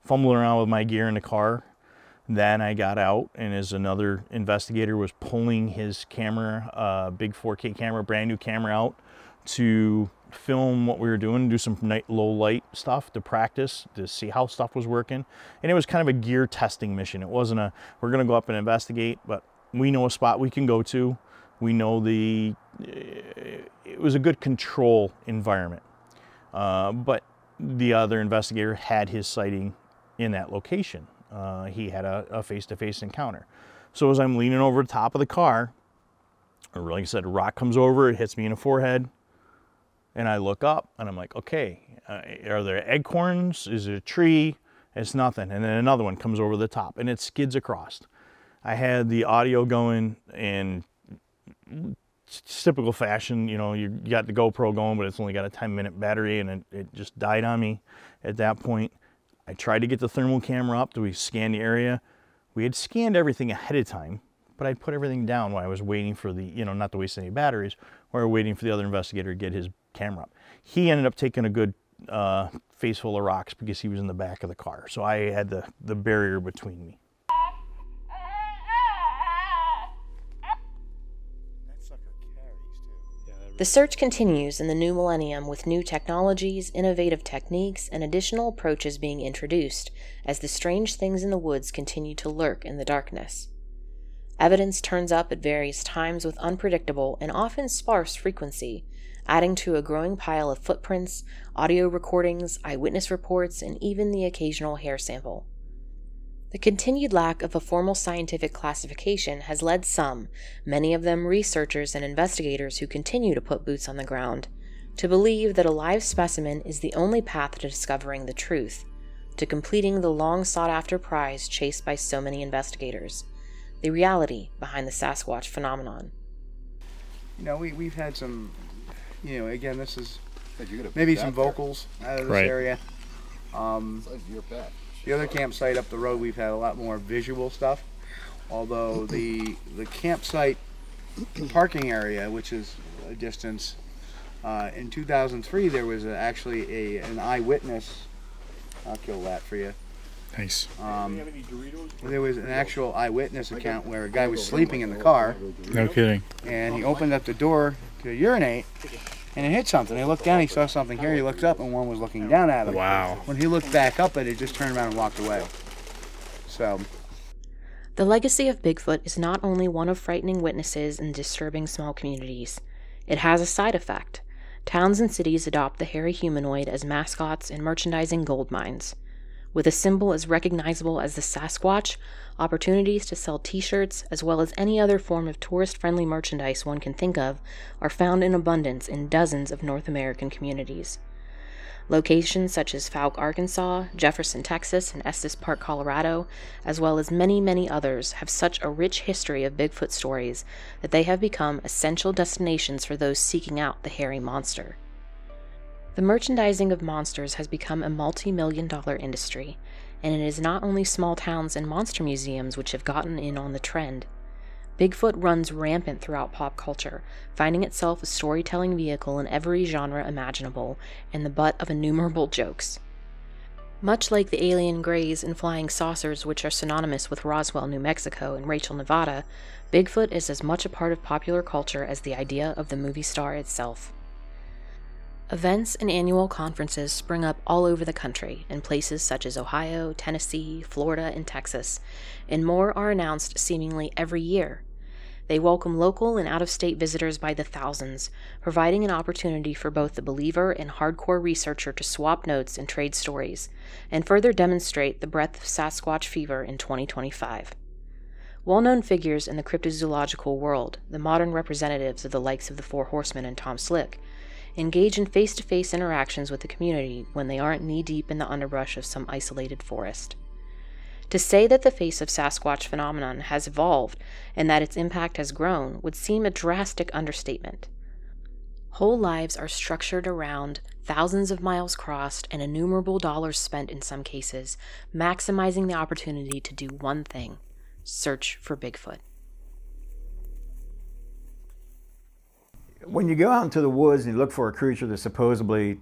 fumbling around with my gear in the car. Then I got out, and as another investigator was pulling his camera, big 4K camera, brand new camera out to film what we were doing, do some low light stuff to practice, to see how stuff was working. And it was kind of a gear testing mission. It wasn't we're gonna go up and investigate, but we know a spot we can go to. We know it was a good control environment. But the other investigator had his sighting in that location. He had a face-to-face encounter. So as I'm leaning over the top of the car, or like I said, a rock comes over, it hits me in the forehead, and I look up and I'm like, okay, are there acorns? Is it a tree? It's nothing. And then another one comes over the top and it skids across. I had the audio going in typical fashion, you got the GoPro going, but it's only got a 10-minute battery, and it just died on me at that point. I tried to get the thermal camera up. We scanned the area. We had scanned everything ahead of time, but I'd put everything down while I was waiting for the, you know, not to waste any batteries, or waiting for the other investigator to get his camera up. He ended up taking a good face full of rocks because he was in the back of the car. So I had the barrier between me. The search continues in the new millennium with new technologies, innovative techniques, and additional approaches being introduced as the strange things in the woods continue to lurk in the darkness. Evidence turns up at various times with unpredictable and often sparse frequency, adding to a growing pile of footprints, audio recordings, eyewitness reports, and even the occasional hair sample. The continued lack of a formal scientific classification has led some, many of them researchers and investigators who continue to put boots on the ground, to believe that a live specimen is the only path to discovering the truth, to completing the long sought-after prize chased by so many investigators, the reality behind the Sasquatch phenomenon. You know, we've had some, you know, again, this is maybe some vocals out of this area. The other campsite up the road, we've had a lot more visual stuff, although the campsite parking area, which is a distance, in 2003 there was actually an eyewitness. I'll kill that for you. Nice. There was an actual eyewitness account where a guy was sleeping in the car. No kidding. And he opened up the door to urinate, and it hit something. He looked down, he saw something here, he looked up, and one was looking down at him. Wow. When he looked back up at it, just turned around and walked away. So. The legacy of Bigfoot is not only one of frightening witnesses and disturbing small communities. It has a side effect. Towns and cities adopt the hairy humanoid as mascots and merchandising gold mines. With a symbol as recognizable as the Sasquatch, opportunities to sell t-shirts, as well as any other form of tourist-friendly merchandise one can think of, are found in abundance in dozens of North American communities. Locations such as Fouke, Arkansas, Jefferson, Texas, and Estes Park, Colorado, as well as many, many others, have such a rich history of Bigfoot stories that they have become essential destinations for those seeking out the hairy monster. The merchandising of monsters has become a multi-million-dollar industry, and it is not only small towns and monster museums which have gotten in on the trend. Bigfoot runs rampant throughout pop culture, finding itself a storytelling vehicle in every genre imaginable, and the butt of innumerable jokes. Much like the alien greys and flying saucers which are synonymous with Roswell, New Mexico and Rachel, Nevada, Bigfoot is as much a part of popular culture as the idea of the movie star itself. Events and annual conferences spring up all over the country in places such as Ohio, Tennessee, Florida, and Texas, and more are announced seemingly every year. They welcome local and out-of-state visitors by the thousands, providing an opportunity for both the believer and hardcore researcher to swap notes and trade stories, and further demonstrate the breadth of Sasquatch fever in 2025. Well-known figures in the cryptozoological world, the modern representatives of the likes of the Four Horsemen and Tom Slick, engage in face-to-face interactions with the community when they aren't knee-deep in the underbrush of some isolated forest. To say that the face of Sasquatch phenomenon has evolved and that its impact has grown would seem a drastic understatement. Whole lives are structured around thousands of miles crossed and innumerable dollars spent in some cases, maximizing the opportunity to do one thing: search for Bigfoot. When you go out into the woods and you look for a creature that supposedly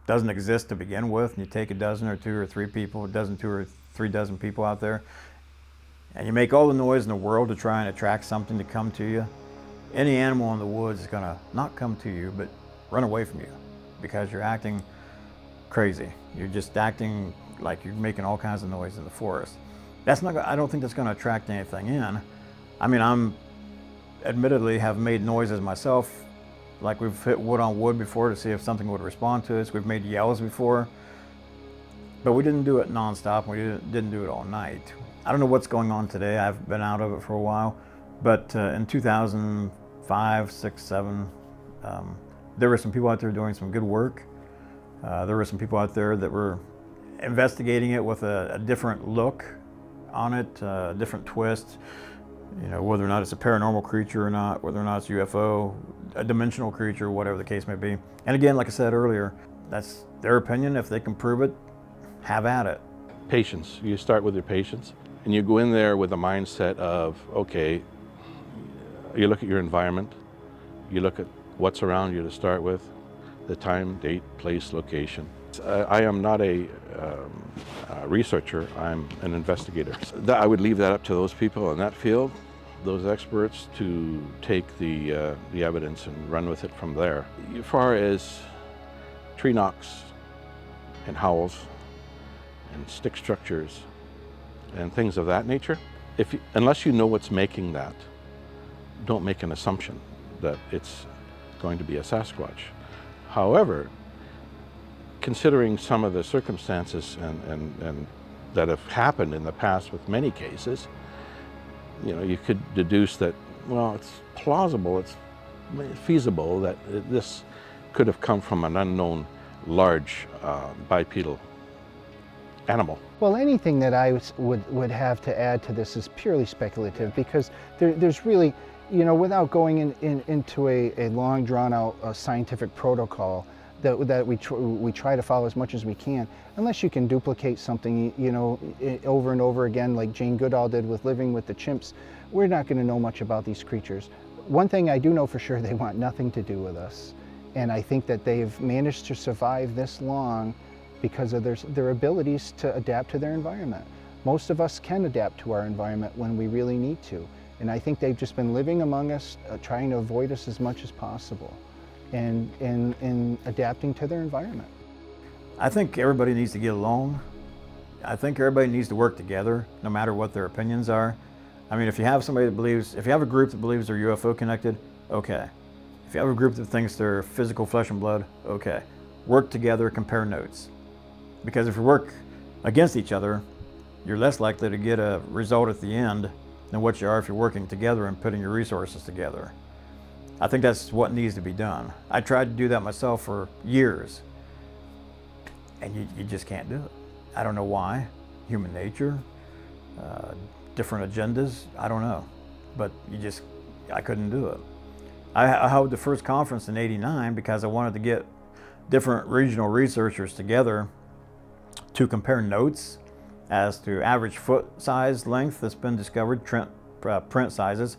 doesn't exist to begin with, and you take a dozen or two or three people, two or three dozen people out there, and you make all the noise in the world to try and attract something to come to you, any animal in the woods is gonna not come to you, but run away from you because you're acting crazy. You're just acting like you're making all kinds of noise in the forest. That's not, I don't think that's gonna attract anything in. I mean, I'm admittedly have made noises myself, like we've hit wood on wood before to see if something would respond to us. We've made yells before, but we didn't do it nonstop. We didn't do it all night. I don't know what's going on today. I've been out of it for a while, but in 2005, 6, 7, there were some people out there doing some good work. There were some people out there that were investigating it with a different look on it, a different twist. You know, whether or not it's a paranormal creature or not, whether or not it's UFO, a dimensional creature, whatever the case may be. And again, like I said earlier, that's their opinion. If they can prove it, have at it. Patience. You start with your patience And you go in there with a mindset of, okay, you look at your environment, you look at what's around you to start with, the time, date, place, location. I am not a researcher, I'm an investigator. I would leave that up to those people in that field, those experts, to take the evidence and run with it from there. As far as tree knocks and howls and stick structures and things of that nature, unless you know what's making that, don't make an assumption that it's going to be a Sasquatch. However, considering some of the circumstances and that have happened in the past with many cases, you know, you could deduce that, well, it's plausible, it's feasible that this could have come from an unknown large bipedal animal. Well, anything that I would have to add to this is purely speculative, because there's really, you know, without going into a long drawn-out scientific protocol that we try to follow as much as we can, unless you can duplicate something, you know, over and over again, like Jane Goodall did with Living with the Chimps, we're not going to know much about these creatures. One thing I do know for sure, they want nothing to do with us. And I think that they've managed to survive this long because of their abilities to adapt to their environment. Most of us can adapt to our environment when we really need to. And I think they've just been living among us, trying to avoid us as much as possible, and adapting to their environment. I think everybody needs to get along. I think everybody needs to work together, no matter what their opinions are. I mean, if you have somebody that believes, if you have a group that believes they're UFO connected, okay. If you have a group that thinks they're physical flesh and blood, okay. Work together, compare notes. Because if you work against each other, you're less likely to get a result at the end than what you are if you're working together and putting your resources together. I think that's what needs to be done. I tried to do that myself for years, and you just can't do it. I don't know why. Human nature, different agendas, I don't know. But I couldn't do it. I held the first conference in '89 because I wanted to get different regional researchers together to compare notes as to average foot size length that's been discovered, print sizes,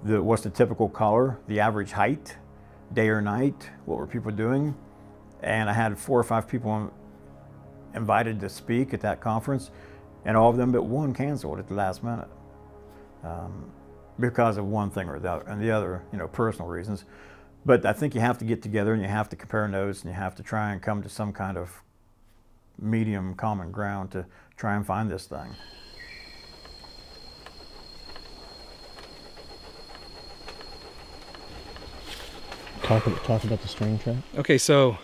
what's the typical color, the average height, day or night, what were people doing. And I had 4 or 5 people invited to speak at that conference, and all of them but one canceled at the last minute because of one thing or the other, and the other, you know, personal reasons. But I think you have to get together and you have to compare notes and you have to try and come to some kind of medium common ground to try and find this thing. Talk about the string trap. Okay, so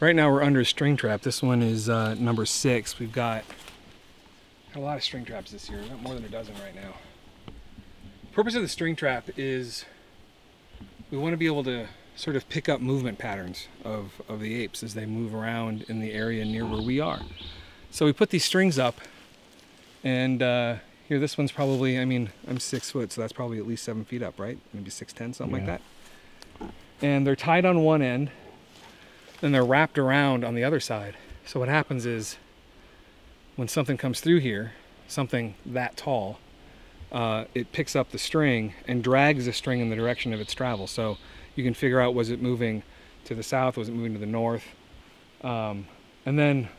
right now we're under a string trap. This one is number 6. We've got a lot of string traps this year. We've got more than a dozen right now. The purpose of the string trap is we want to be able to sort of pick up movement patterns of the apes as they move around in the area near where we are. So we put these strings up, and here, this one's probably, I mean, I'm 6 foot, so that's probably at least 7 feet up, right? Maybe 6'10", something like that. And they're tied on one end, then they're wrapped around on the other side. So what happens is, when something comes through here, something that tall, it picks up the string and drags the string in the direction of its travel. So you can figure out, was it moving to the south, was it moving to the north? And then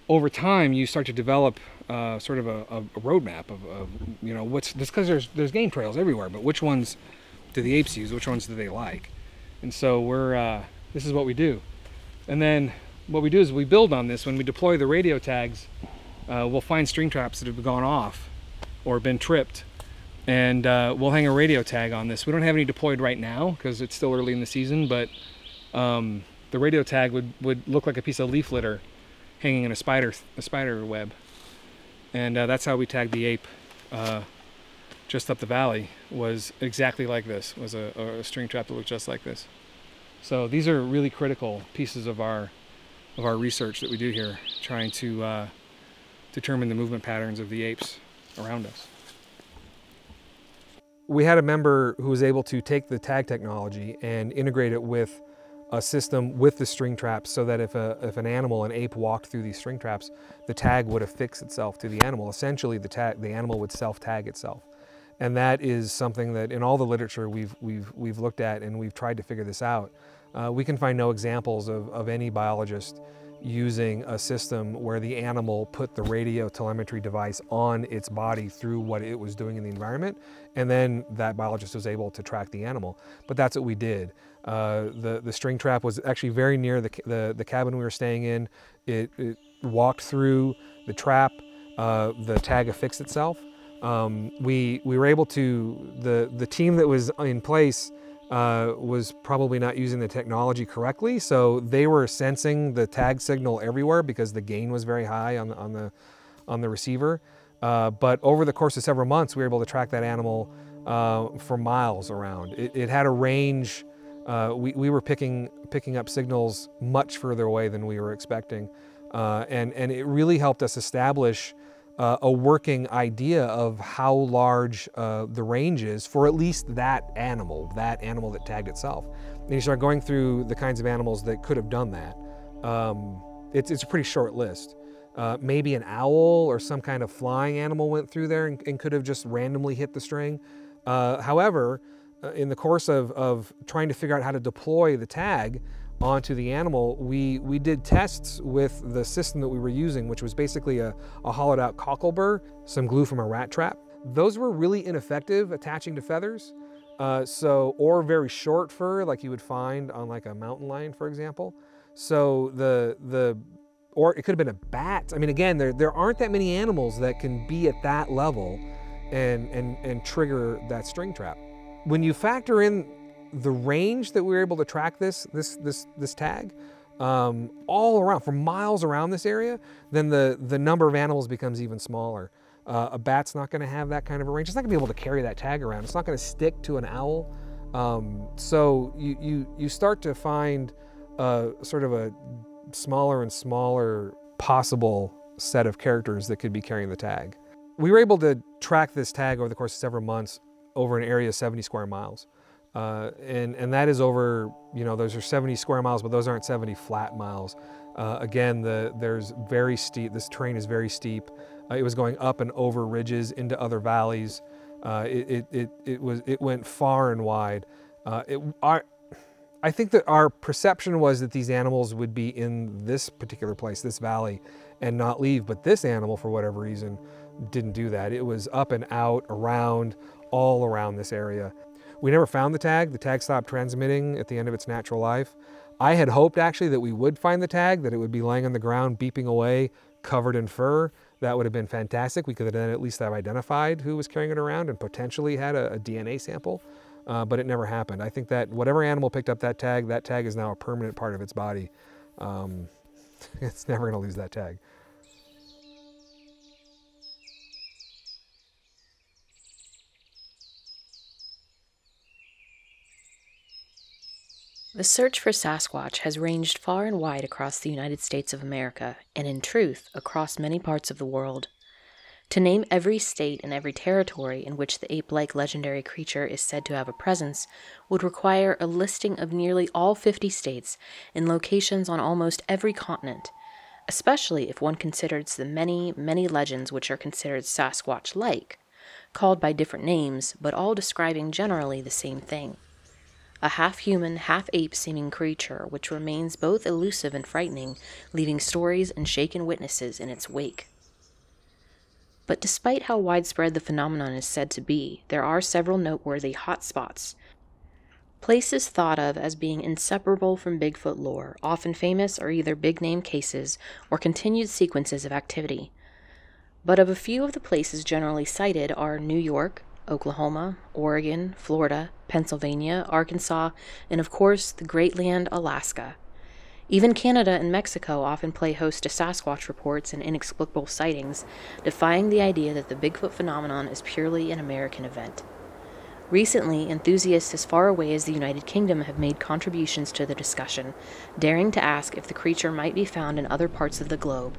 over time you start to develop sort of a roadmap of you know, what's this, because there's game trails everywhere, but which ones do the apes use, which ones do they like? And so this is what we do. And then what we do is we build on this. When we deploy the radio tags, we'll find string traps that have gone off or been tripped, and we'll hang a radio tag on this. We don't have any deployed right now because it's still early in the season, but the radio tag would look like a piece of leaf litter hanging in a spider web. And that's how we tagged the ape just up the valley. Was exactly like this. Was a string trap that looked just like this. So these are really critical pieces of our research that we do here, trying to determine the movement patterns of the apes around us. We had a member who was able to take the tag technology and integrate it with a system with the string traps so that if an animal, an ape, walked through these string traps, the tag would affix itself to the animal. Essentially, the animal would self-tag itself. And that is something that in all the literature we've looked at, and we've tried to figure this out. We can find no examples of any biologist using a system where the animal put the radio telemetry device on its body through what it was doing in the environment, and then that biologist was able to track the animal. But that's what we did. The string trap was actually very near the cabin we were staying in. It walked through the trap, the tag affixed itself. We were able to, the team that was in place was probably not using the technology correctly, so they were sensing the tag signal everywhere because the gain was very high on the receiver. But over the course of several months, we were able to track that animal for miles around. It had a range. We were picking up signals much further away than we were expecting, and it really helped us establish a working idea of how large the range is for at least that animal that tagged itself. And you start going through the kinds of animals that could have done that. It's a pretty short list. Maybe an owl or some kind of flying animal went through there and could have just randomly hit the string. However, in the course of trying to figure out how to deploy the tag onto the animal, we did tests with the system that we were using, which was basically a hollowed out cockle burr, some glue from a rat trap. Those were really ineffective attaching to feathers, or very short fur like you would find on like a mountain lion, for example. So or it could have been a bat. I mean, again, there aren't that many animals that can be at that level and trigger that string trap. When you factor in the range that we were able to track this tag all around, for miles around this area, then the number of animals becomes even smaller. A bat's not going to have that kind of a range. It's not going to be able to carry that tag around. It's not going to stick to an owl. So you start to find sort of a smaller and smaller possible set of characters that could be carrying the tag. We were able to track this tag over the course of several months over an area of 70 square miles. And that is over, those are 70 square miles, but those aren't 70 flat miles. Again, there's very steep, this terrain is very steep. It was going up and over ridges into other valleys. It went far and wide. I think that our perception was that these animals would be in this particular place, this valley, and not leave, but this animal, for whatever reason, didn't do that. It was up and out, around, all around this area. We never found the tag. The tag stopped transmitting at the end of its natural life. I had hoped actually that we would find the tag, that it would be laying on the ground, beeping away, covered in fur. That would have been fantastic. We could then at least have identified who was carrying it around and potentially had a DNA sample, but it never happened. I think that whatever animal picked up that tag is now a permanent part of its body. It's never going to lose that tag. The search for Sasquatch has ranged far and wide across the United States of America, and in truth, across many parts of the world. To name every state and every territory in which the ape-like legendary creature is said to have a presence would require a listing of nearly all 50 states and locations on almost every continent, especially if one considers the many, many legends which are considered Sasquatch-like, called by different names, but all describing generally the same thing. A half-human, half-ape-seeming creature which remains both elusive and frightening, leaving stories and shaken witnesses in its wake. But despite how widespread the phenomenon is said to be, there are several noteworthy hotspots. Places thought of as being inseparable from Bigfoot lore, often famous are either big-name cases or continued sequences of activity. But of a few of the places generally cited are New York, Oklahoma, Oregon, Florida, Pennsylvania, Arkansas, and of course the great land Alaska. Even Canada and Mexico often play host to Sasquatch reports and inexplicable sightings, defying the idea that the Bigfoot phenomenon is purely an American event. Recently, enthusiasts as far away as the United Kingdom have made contributions to the discussion, daring to ask if the creature might be found in other parts of the globe.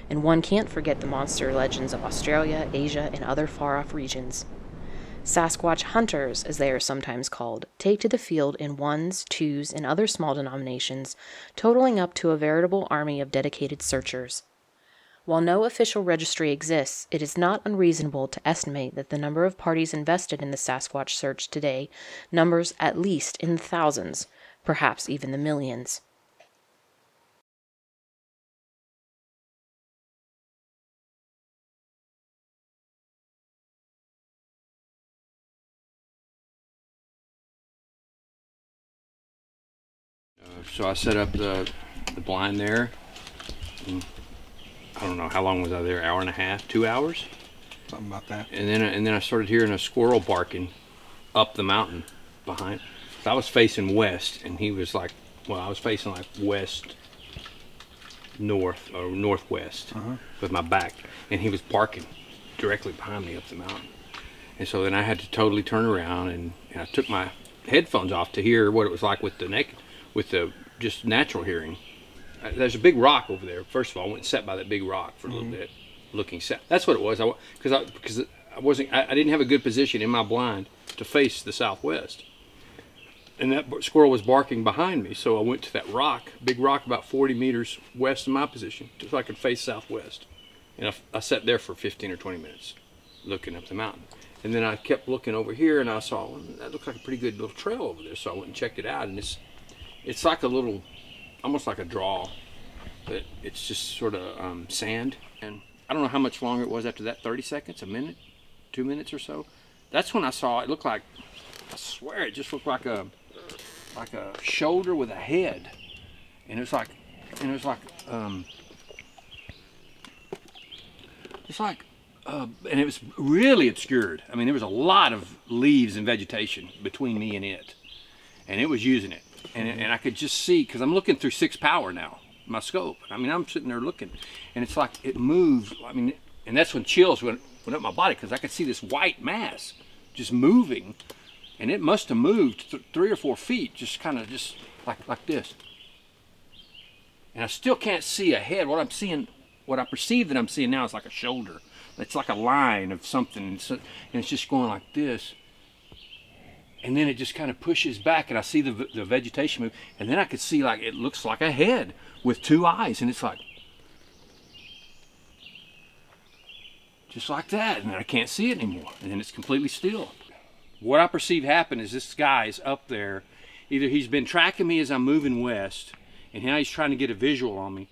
And one can't forget the monster legends of Australia, Asia, and other far-off regions. Sasquatch Hunters, as they are sometimes called, take to the field in ones, twos, and other small denominations, totaling up to a veritable army of dedicated searchers. While no official registry exists, it is not unreasonable to estimate that the number of parties invested in the Sasquatch search today numbers at least in the thousands, perhaps even the millions. So I set up the blind there. And I don't know, how long was I there? Hour and a half, 2 hours? Something about that. And then I started hearing a squirrel barking up the mountain behind. So I was facing west, and he was like, well, I was facing like west, north, or northwest with my back. And he was barking directly behind me up the mountain. And so then I had to totally turn around, and I took my headphones off to hear what it was like with the just natural hearing. There's a big rock over there. First of all, I went and sat by that big rock for a little bit, looking south. That's what it was. Because I didn't have a good position in my blind to face the southwest, and that squirrel was barking behind me. So I went to that rock, big rock, about 40 meters west of my position, so I could face southwest. And I sat there for 15 or 20 minutes, looking up the mountain. And then I kept looking over here, and I saw, well, that looks like a pretty good little trail over there. So I went and checked it out, and it's like a little, almost like a draw, but it's just sort of sand. And I don't know how much longer it was after that, 30 seconds, a minute, 2 minutes or so. That's when I saw it looked like, I swear it just looked like a shoulder with a head. And it's like, and it was really obscured. I mean, there was a lot of leaves and vegetation between me and it, and it was using it. And I could just see, because I'm looking through 6 power now, my scope. I mean, I'm sitting there looking, and it's like it moved. I mean, and that's when chills went up my body, because I could see this white mass just moving, and it must have moved 3 or 4 feet, just kind of just like this. And I still can't see a head. What I'm seeing, what I perceive that I'm seeing now is like a shoulder. It's like a line of something, and it's just going like this. And then it just kind of pushes back, and I see the vegetation move, and then I could see, like, it looks like a head with 2 eyes, and it's like, just like that, and then I can't see it anymore, and then it's completely still. What I perceive happen is this guy is up there. Either he's been tracking me as I'm moving west, and now he's trying to get a visual on me,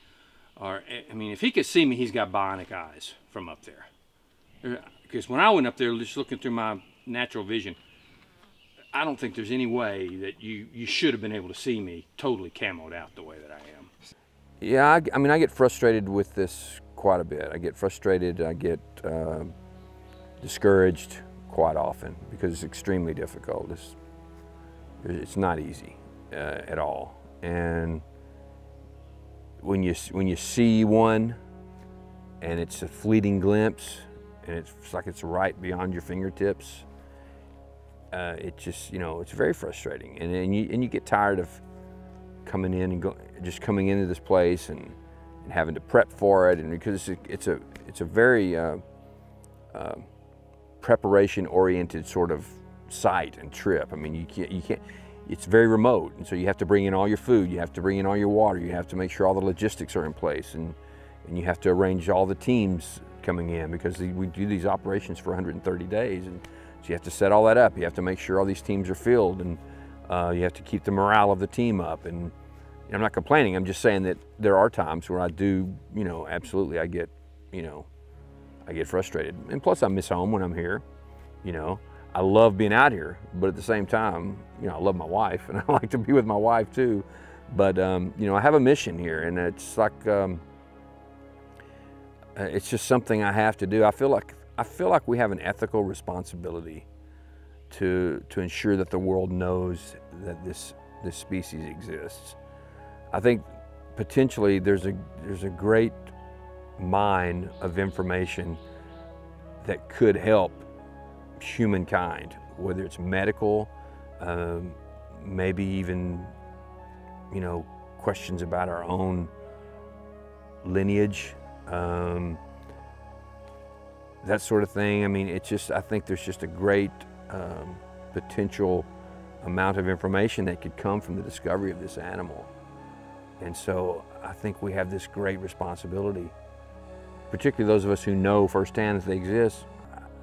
or, I mean, if he could see me, he's got bionic eyes from up there. Because when I went up there, just looking through my natural vision, I don't think there's any way that you should have been able to see me totally camoed out the way that I am. Yeah, I mean, I get frustrated with this quite a bit. I get frustrated, I get discouraged quite often, because it's extremely difficult. It's not easy at all. And when you see one, and it's a fleeting glimpse, and it's like it's right beyond your fingertips, it just, you know, it's very frustrating, and you get tired of coming in and just coming into this place and having to prep for it, and because it's a very preparation-oriented sort of site and trip. I mean, you can't. It's very remote, and so you have to bring in all your food, you have to bring in all your water, you have to make sure all the logistics are in place, and you have to arrange all the teams coming in, because we do these operations for 130 days, and so you have to set all that up. You have to make sure all these teams are filled, and you have to keep the morale of the team up. And I'm not complaining, I'm just saying that there are times where I do, you know, absolutely I get frustrated. And plus I miss home when I'm here, you know. I love being out here, but at the same time, you know, I love my wife, and I like to be with my wife too. But, you know, I have a mission here, and it's like, it's just something I have to do. I feel like we have an ethical responsibility to ensure that the world knows that this species exists. I think potentially there's a great mine of information that could help humankind, whether it's medical, maybe even, you know, questions about our own lineage, that sort of thing. I mean, it's just, I think there's just a great potential amount of information that could come from the discovery of this animal. And so I think we have this great responsibility, particularly those of us who know firsthand that they exist.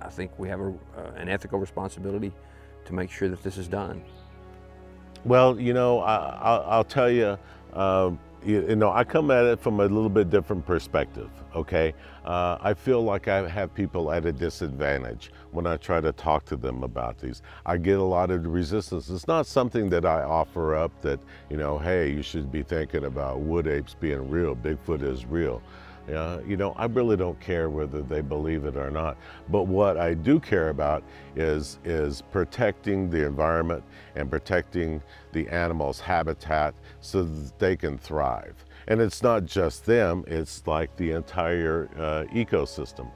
I think we have an ethical responsibility to make sure that this is done. Well, you know, I'll tell you, you know, I come at it from a little bit different perspective, okay? I feel like I have people at a disadvantage when I try to talk to them about these. I get a lot of resistance. It's not something that I offer up that, you know, hey, you should be thinking about wood apes being real, Bigfoot is real. You know, I really don't care whether they believe it or not. But what I do care about is protecting the environment and protecting the animals' habitat so that they can thrive. And it's not just them, it's like the entire ecosystem.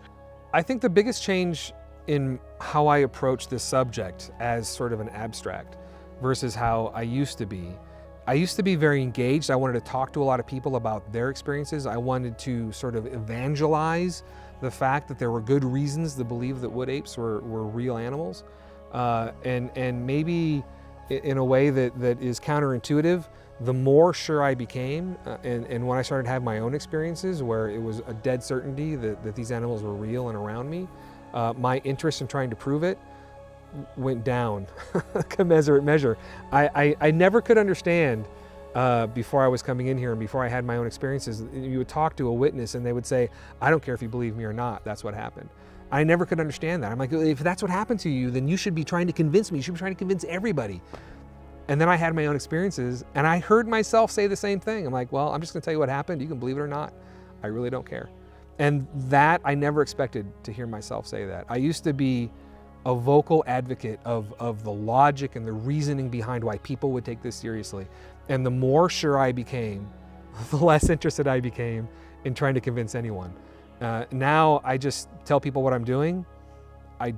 I think the biggest change in how I approach this subject as sort of an abstract versus how I used to be. I used to be very engaged. I wanted to talk to a lot of people about their experiences. I wanted to sort of evangelize the fact that there were good reasons to believe that wood apes were real animals. And maybe in a way that is counterintuitive, the more sure I became, and when I started to have my own experiences where it was a dead certainty that these animals were real and around me, my interest in trying to prove it went down commensurate measure. I never could understand before I was coming in here and before I had my own experiences. You would talk to a witness and they would say, I don't care if you believe me or not, that's what happened. I never could understand that. I'm like, if that's what happened to you, then you should be trying to convince me. You should be trying to convince everybody. And then I had my own experiences and I heard myself say the same thing. I'm like, well, I'm just gonna tell you what happened. You can believe it or not. I really don't care. And that, I never expected to hear myself say that. I used to be a vocal advocate of the logic and the reasoning behind why people would take this seriously. And the more sure I became, the less interested I became in trying to convince anyone. Now I just tell people what I'm doing. I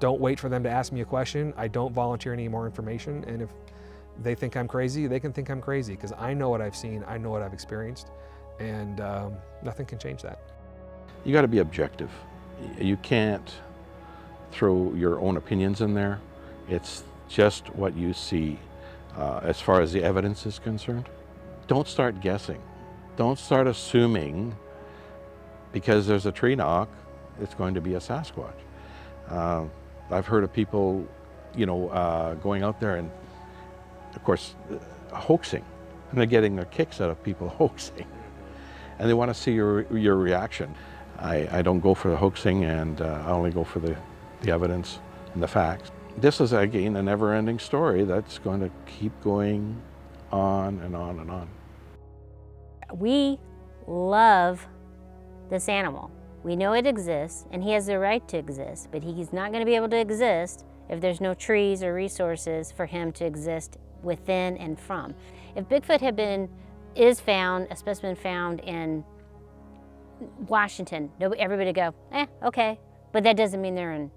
don't wait for them to ask me a question. I don't volunteer any more information. And if they think I'm crazy, they can think I'm crazy because I know what I've seen, I know what I've experienced, and nothing can change that. You got to be objective. You can't throw your own opinions in there. It's just what you see as far as the evidence is concerned. Don't start guessing. Don't start assuming because there's a tree knock, it's going to be a Sasquatch. I've heard of people, you know, going out there and, of course, hoaxing. And they're getting their kicks out of people hoaxing. And they want to see your reaction. I don't go for the hoaxing, and I only go for the evidence and the facts. This is, again, a never-ending story that's going to keep going on and on and on. We love this animal. We know it exists, and he has the right to exist, but he's not going to be able to exist if there's no trees or resources for him to exist within and from. If Bigfoot is found, a specimen found in Washington, everybody would go, okay. But that doesn't mean they're in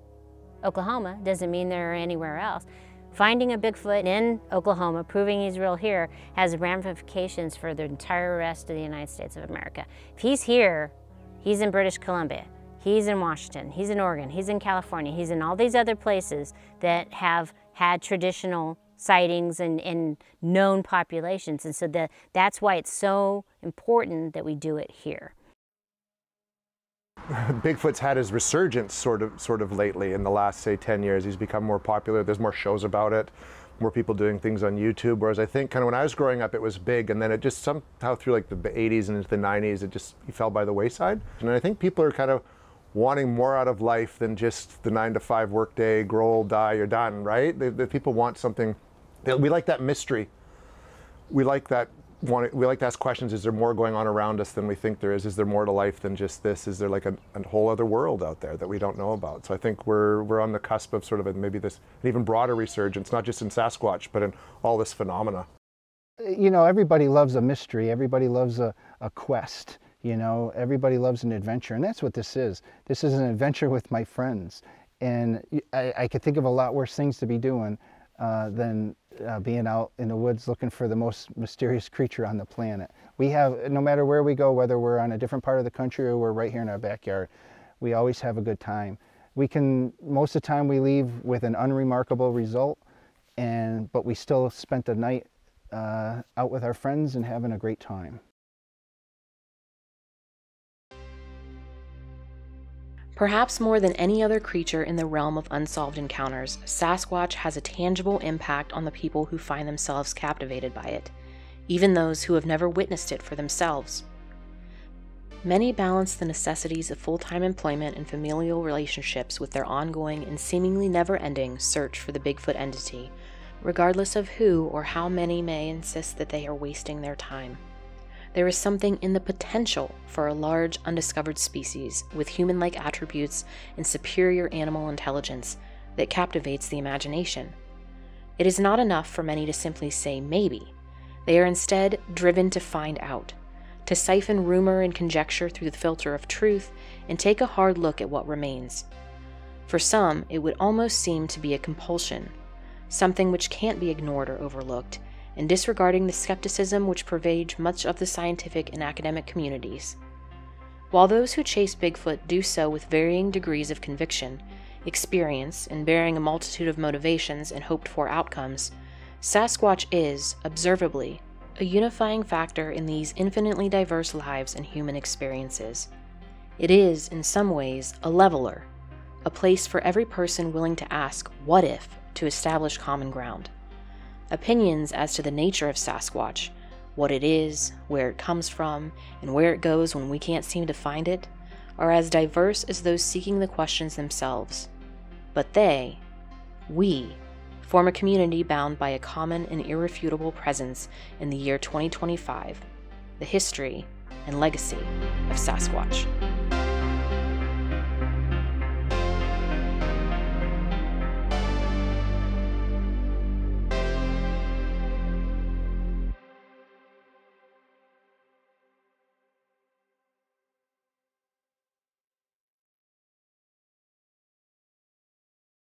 Oklahoma, doesn't mean they're anywhere else. Finding a Bigfoot in Oklahoma, proving he's real here, has ramifications for the entire rest of the United States of America. If he's here, he's in British Columbia, he's in Washington, he's in Oregon, he's in California, he's in all these other places that have had traditional sightings and known populations. And so that's why it's so important that we do it here. Bigfoot's had his resurgence sort of lately in the last, say, 10 years. He's become more popular. There's more shows about it, more people doing things on YouTube. Whereas I think kind of when I was growing up, it was big, and then it just somehow through like the 80s and into the 90s, he fell by the wayside. And I think people are kind of wanting more out of life than just the 9-to-5 workday, grow old, die, you're done, right? The people want something. We like that mystery. We like that. We like to ask questions. Is there more going on around us than we think there is? Is there more to life than just this? Is there like a whole other world out there that we don't know about? So I think we're on the cusp of sort of maybe this an even broader resurgence, not just in Sasquatch, but in all this phenomena. You know, everybody loves a mystery. Everybody loves a quest. You know, everybody loves an adventure, and that's what this is. This is an adventure with my friends, and I could think of a lot worse things to be doing than being out in the woods looking for the most mysterious creature on the planet. We have, no matter where we go, whether we're on a different part of the country or we're right here in our backyard, we always have a good time. most of the time we leave with an unremarkable result, but we still spent the night out with our friends and having a great time. Perhaps more than any other creature in the realm of unsolved encounters, Sasquatch has a tangible impact on the people who find themselves captivated by it, even those who have never witnessed it for themselves. Many balance the necessities of full-time employment and familial relationships with their ongoing and seemingly never-ending search for the Bigfoot entity, regardless of who or how many may insist that they are wasting their time. There is something in the potential for a large, undiscovered species with human-like attributes and superior animal intelligence that captivates the imagination. It is not enough for many to simply say maybe. They are instead driven to find out, to siphon rumor and conjecture through the filter of truth and take a hard look at what remains. For some, it would almost seem to be a compulsion, something which can't be ignored or overlooked, and disregarding the skepticism which pervades much of the scientific and academic communities. While those who chase Bigfoot do so with varying degrees of conviction, experience, and bearing a multitude of motivations and hoped-for outcomes, Sasquatch is, observably, a unifying factor in these infinitely diverse lives and human experiences. It is, in some ways, a leveler, a place for every person willing to ask what if to establish common ground. Opinions as to the nature of Sasquatch, what it is, where it comes from, and where it goes when we can't seem to find it, are as diverse as those seeking the questions themselves. But we, form a community bound by a common and irrefutable presence in the year 2025, the history and legacy of Sasquatch.